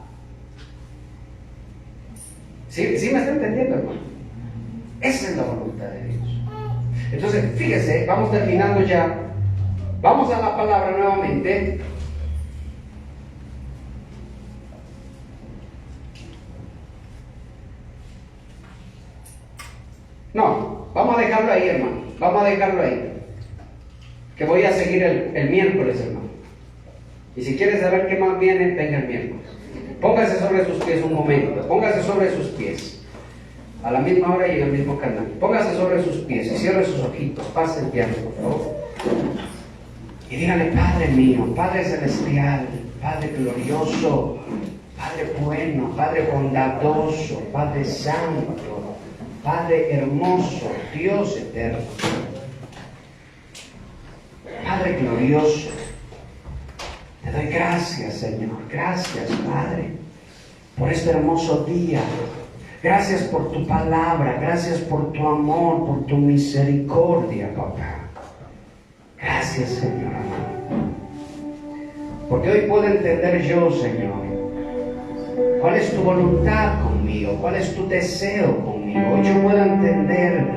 ¿Sí me está entendiendo, hermano? Esa es la voluntad de Dios. Entonces, fíjese, vamos terminando ya. Vamos a la palabra nuevamente. No, vamos a dejarlo ahí, hermano. Vamos a dejarlo ahí. Que voy a seguir el miércoles, hermano. Y si quieres saber qué más viene, venga el miércoles. Póngase sobre sus pies un momento. Póngase sobre sus pies. A la misma hora y en el mismo canal. Póngase sobre sus pies y cierre sus ojitos. Pase el piano, por favor. Y dígale: Padre mío, Padre celestial, Padre glorioso, Padre bueno, Padre bondadoso, Padre santo, Padre hermoso, Dios eterno, Padre glorioso, te doy gracias, Señor. Gracias, Padre, por este hermoso día. Gracias por tu palabra. Gracias por tu amor, por tu misericordia, papá. Gracias, Señor amado. Porque hoy puedo entender yo, Señor, cuál es tu voluntad conmigo, cuál es tu deseo conmigo. Hoy yo puedo entender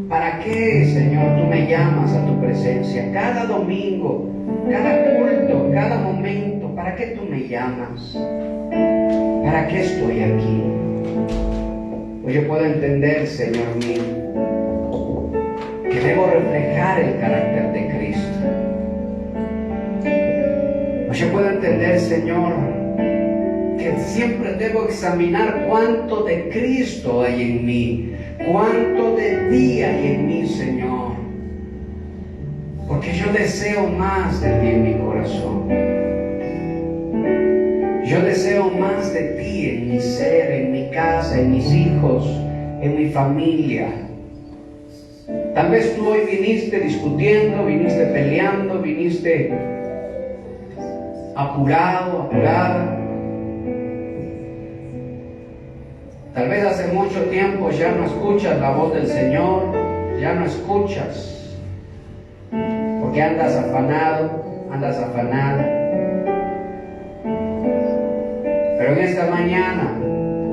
para qué, Señor, tú me llamas a tu presencia. Cada domingo, cada culto, cada momento, ¿para qué tú me llamas? ¿Para qué estoy aquí? Hoy yo puedo entender, Señor mío, que debo reflejar el carácter de Cristo. Hoy yo puedo entender, Señor, que siempre debo examinar cuánto de Cristo hay en mí, cuánto de ti hay en mí, Señor. Porque yo deseo más de ti en mi corazón. Yo deseo más de ti en mi ser, en mi casa, en mis hijos, en mi familia. Tal vez tú hoy viniste discutiendo, viniste peleando, viniste apurado, apurada. Tal vez hace mucho tiempo ya no escuchas la voz del Señor, ya no escuchas, porque andas afanado, andas afanada. Pero en esta mañana,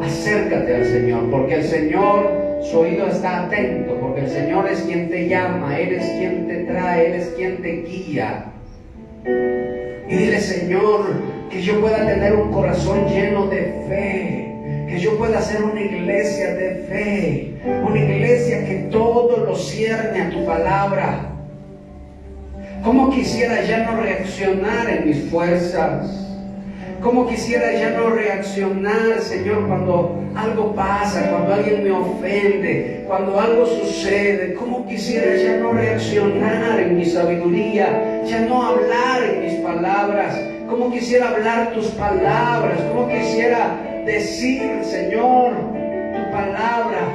acércate al Señor, porque el Señor, su oído está atento, porque el Señor es quien te llama, Él es quien te trae, Él es quien te guía. Y dile: Señor, que yo pueda tener un corazón lleno de fe, que yo pueda ser una iglesia de fe, una iglesia que todo lo cierne a tu palabra. ¿Cómo quisiera ya no reaccionar en mis fuerzas? ¿Cómo quisiera ya no reaccionar, Señor, cuando algo pasa, cuando alguien me ofende, cuando algo sucede? ¿Cómo quisiera ya no reaccionar en mi sabiduría, ya no hablar en mis palabras? ¿Cómo quisiera hablar tus palabras? ¿Cómo quisiera decir, Señor, tu palabra?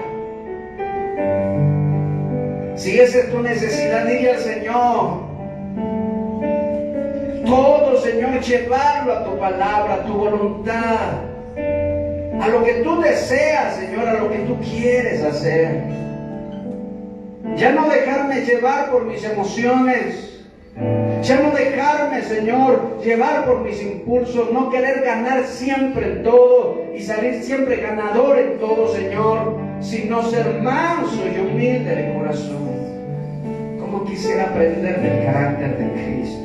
Si esa es tu necesidad, dile al Señor. Todo, Señor, llevarlo a tu palabra, a tu voluntad, a lo que tú deseas, Señor, a lo que tú quieres hacer. Ya no dejarme llevar por mis emociones, ya no dejarme, Señor, llevar por mis impulsos, no querer ganar siempre en todo y salir siempre ganador en todo, Señor, sino ser manso y humilde de corazón. Como quisiera aprender del carácter de Cristo.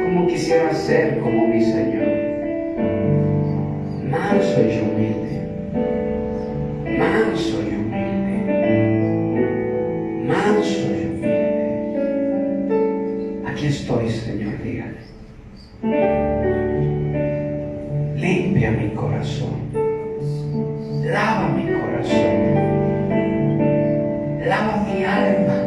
Como quisiera ser como mi Señor, manso y humilde, manso y humilde, manso y humilde. Aquí estoy, Señor, dígale. Limpia mi corazón, lava mi corazón, lava mi alma,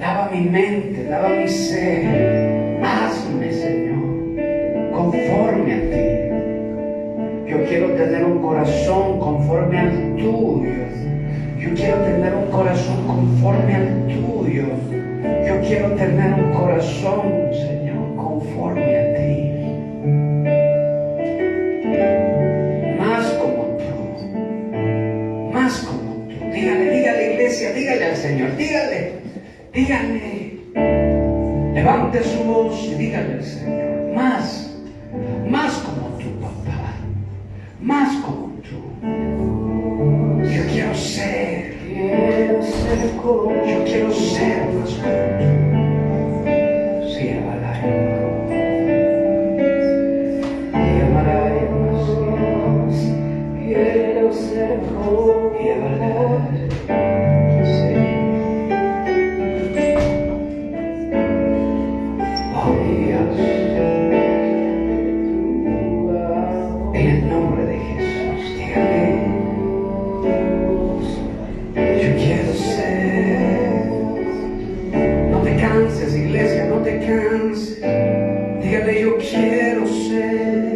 lava mi mente, lava mi ser. Hazme, Señor, conforme a ti. Yo quiero tener un corazón conforme al tuyo. Yo quiero tener un corazón conforme al tuyo. Yo quiero tener un corazón, Señor, conforme a ti. Más como tú, más Señor, dígale. Levante su voz y dígale al Señor, más como tú, papá, más como tú. Yo quiero ser como más como tú. Sí, quiero ser como iglesia, no te canses. Dígale, yo quiero ser.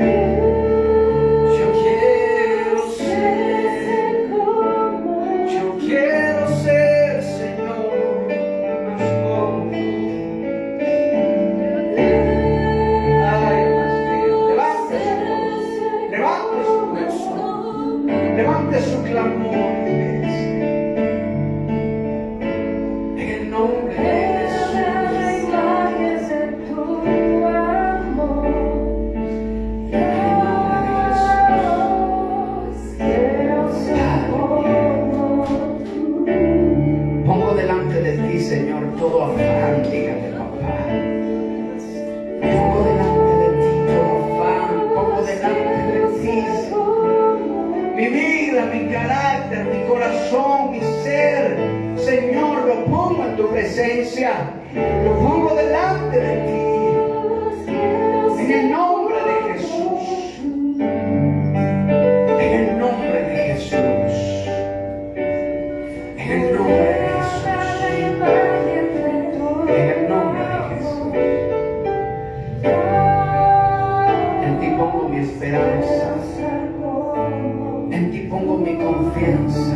Yo quiero ser, Señor, más como tú. Ay, más bien, levante su voz, levante su clamor. En el nombre de Señor, todo afán, dígale, papá. Pongo delante de ti todo afán, pongo delante de ti mi vida, mi carácter, mi corazón, mi ser. Señor, lo pongo en tu presencia, lo pongo delante de ti. En el nombre de Jesús. En el nombre de Jesús. En el nombre de Jesús. En el nombre de Jesús. En ti pongo mi esperanza. En ti pongo mi confianza.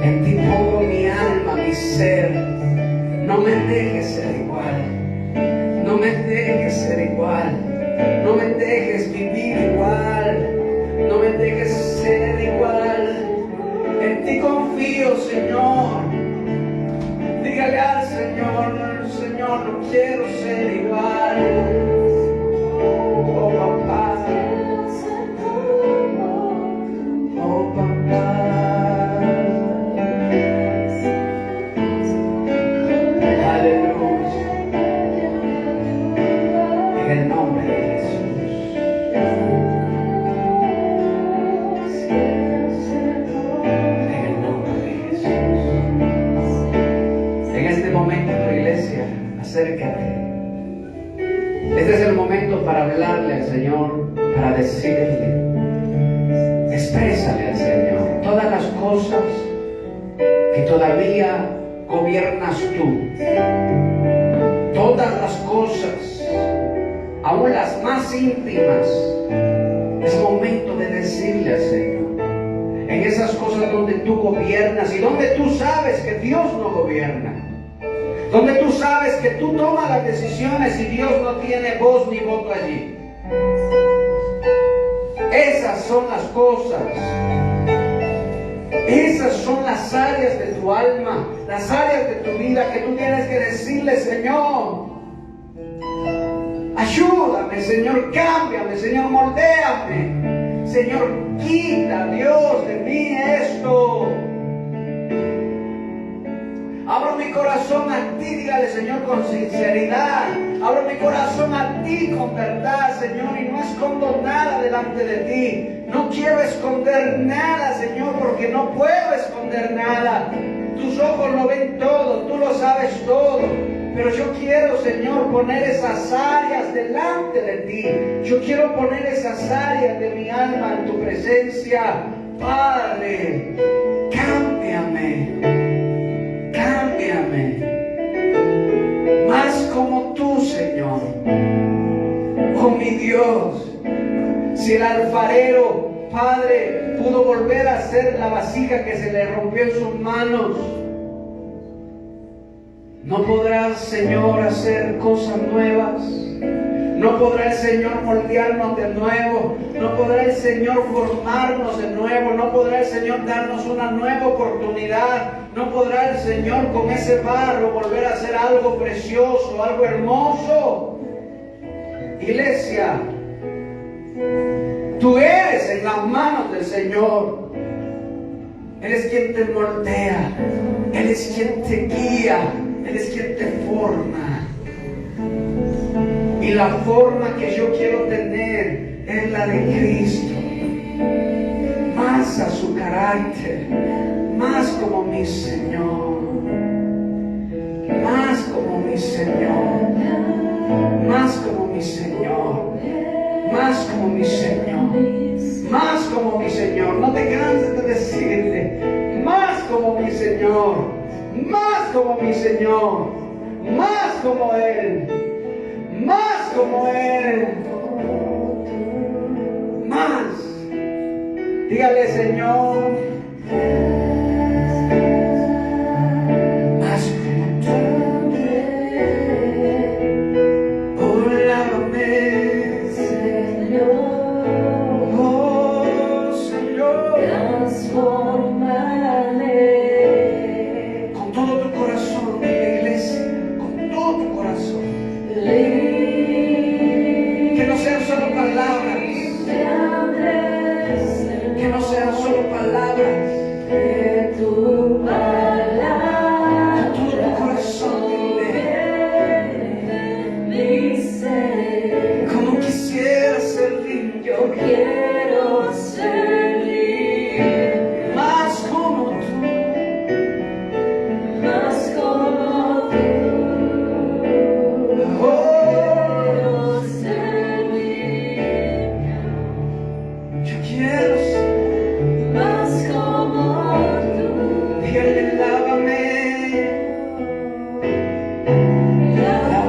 En ti pongo mi alma, mi ser. No me dejes ser igual. No me dejes ser igual. No me dejes vivir igual. No me dejes ser igual. En ti confío, Señor. Dígale al Señor, Señor, no quiero ser igual. Oh, papá. Oh, papá. Aleluya. En el nombre de Jesús. En el nombre de Jesús. En este momento, tu iglesia, acércate. Este es el momento para hablarle al Señor, para decirle, exprésale al Señor todas las cosas que todavía gobiernas tú. Todas las cosas, aún las más íntimas, es momento de decirle al Señor. En esas cosas donde tú gobiernas y donde tú sabes que Dios no gobierna. Donde tú sabes que tú tomas las decisiones y Dios no tiene voz ni voto allí. Esas son las cosas. Esas son las áreas de tu alma, las áreas de tu vida que tú tienes que decirle, Señor, ayúdame, Señor, cámbiame, Señor, moldéame. Señor, quita, Dios, de mí esto. Abro mi corazón a ti, dígale, Señor, con sinceridad. Abro mi corazón a ti con verdad, Señor, y no escondo nada delante de ti. No quiero esconder nada, Señor, porque no puedo esconder nada. Tus ojos lo ven todo, tú lo sabes todo. Pero yo quiero, Señor, poner esas áreas delante de ti. Yo quiero poner esas áreas de mi alma en tu presencia. Padre, cámbiame. Cámbiame, más como tú, Señor, con mi Dios. Si el alfarero, Padre, pudo volver a hacer la vasija que se le rompió en sus manos, ¿no podrás, Señor, hacer cosas nuevas? No podrá el Señor moldearnos de nuevo. No podrá el Señor formarnos de nuevo. No podrá el Señor darnos una nueva oportunidad. No podrá el Señor con ese barro volver a hacer algo precioso, algo hermoso. Iglesia, tú eres en las manos del Señor. Él es quien te moldea. Él es quien te guía. Él es quien te forma. Y la forma que yo quiero tener es la de Cristo. Más a su carácter. Más como mi Señor. Más como mi Señor. Más como mi Señor. Más como mi Señor. Más como mi Señor. No te canses de decirle. Más como mi Señor. Más como mi Señor. Más como Él. Más como Él. Más. Dígale, Señor. Más como tú. Oh, lávame, Señor. Oh, Señor. Transfórmame. Con todo tu corazón, en la iglesia. Con todo tu corazón. Que no sean solo palabras. Que no sean solo palabras. Que tu palabra. Con todo tu corazón, dile. Como quisiera ser limpio. Yo quiero ser limpio. Más como tú. Más como tú. Quiero ser más como tú. Dígale, lávame. Lávame.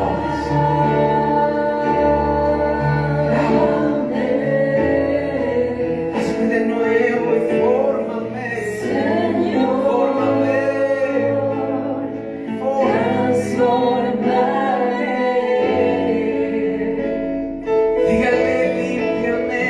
Hazme de nuevo y fórmame. Señor, fórmame. Transfórmame. Dígale, límpiame.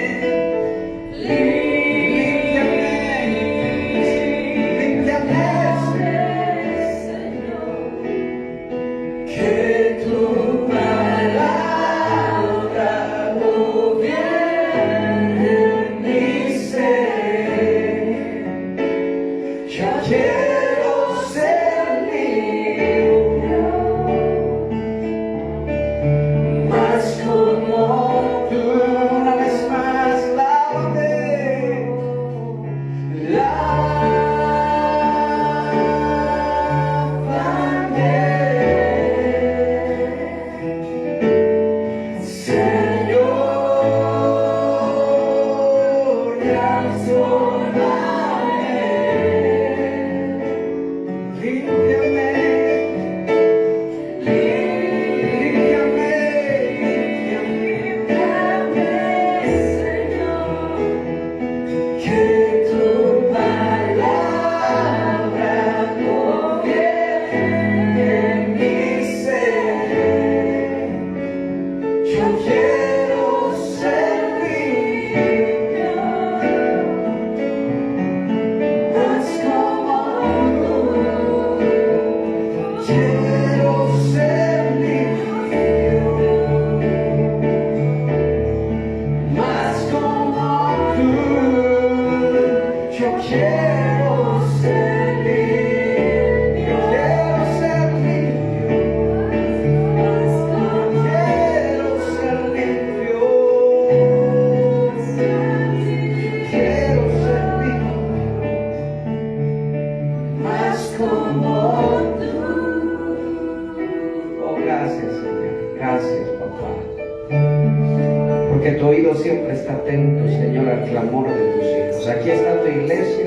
Que tu oído siempre está atento, Señor, al clamor de tus hijos. Aquí está tu iglesia,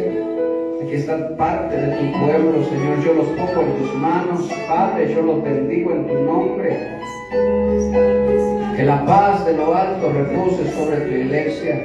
aquí está parte de tu pueblo, Señor. Yo los pongo en tus manos, Padre, yo los bendigo en tu nombre. Que la paz de lo alto repose sobre tu iglesia.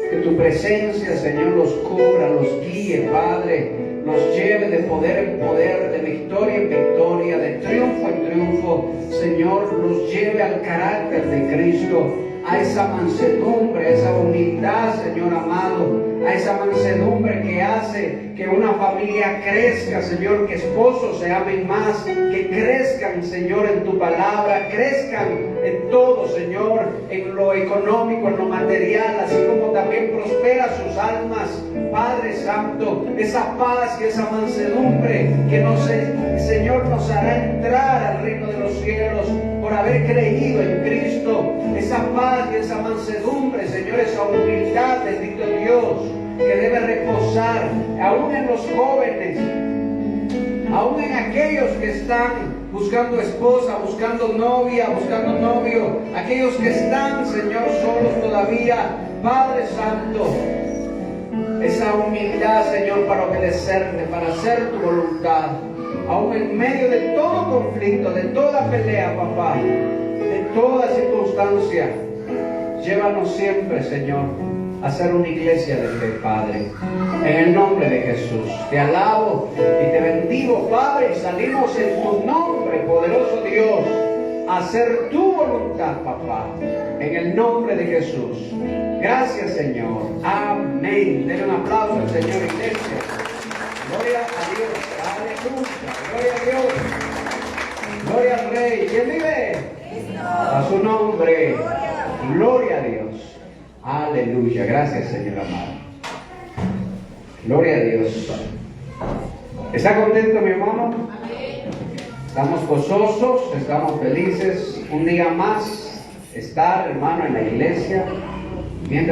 Que tu presencia, Señor, los cubra, los guíe, Padre. Los lleve de poder en poder, de victoria en victoria, de triunfo en triunfo. Hijo, Señor, los lleve al carácter de Cristo, a esa mansedumbre, a esa humildad, Señor amado, a esa mansedumbre que hace que una familia crezca, Señor, que esposos se amen más, que crezcan, Señor, en tu palabra, crezcan en todo, Señor, en lo económico, en lo material, así como también prospera sus almas, Padre Santo, esa paz y esa mansedumbre que Señor, nos hará entrar al reino de los cielos por haber creído en Cristo, esa paz y esa mansedumbre, Señor, esa humildad, bendito Dios, que debe reposar aún en los jóvenes, aún en aquellos que están buscando esposa, buscando novia, buscando novio, aquellos que están, Señor, solos todavía, Padre Santo, esa humildad, Señor, para obedecerte, para hacer tu voluntad, aún en medio de todo conflicto, de toda pelea, papá, de toda circunstancia. Llévanos siempre, Señor, a ser una iglesia de fe, Padre. En el nombre de Jesús, te alabo y te bendigo, Padre, y salimos en tu nombre, poderoso Dios, a hacer tu voluntad, papá. En el nombre de Jesús. Gracias, Señor. Amén. Denle un aplauso al Señor, iglesia. Gloria a Dios. Aleluya. Gloria a Dios. Gloria al Rey. ¿Quién vive? A su nombre. Gloria a Dios. Aleluya. Gracias, Señor amado. Gloria a Dios. ¿Está contento, mi hermano? Estamos gozosos, estamos felices. Un día más estar, hermano, en la iglesia. Mientras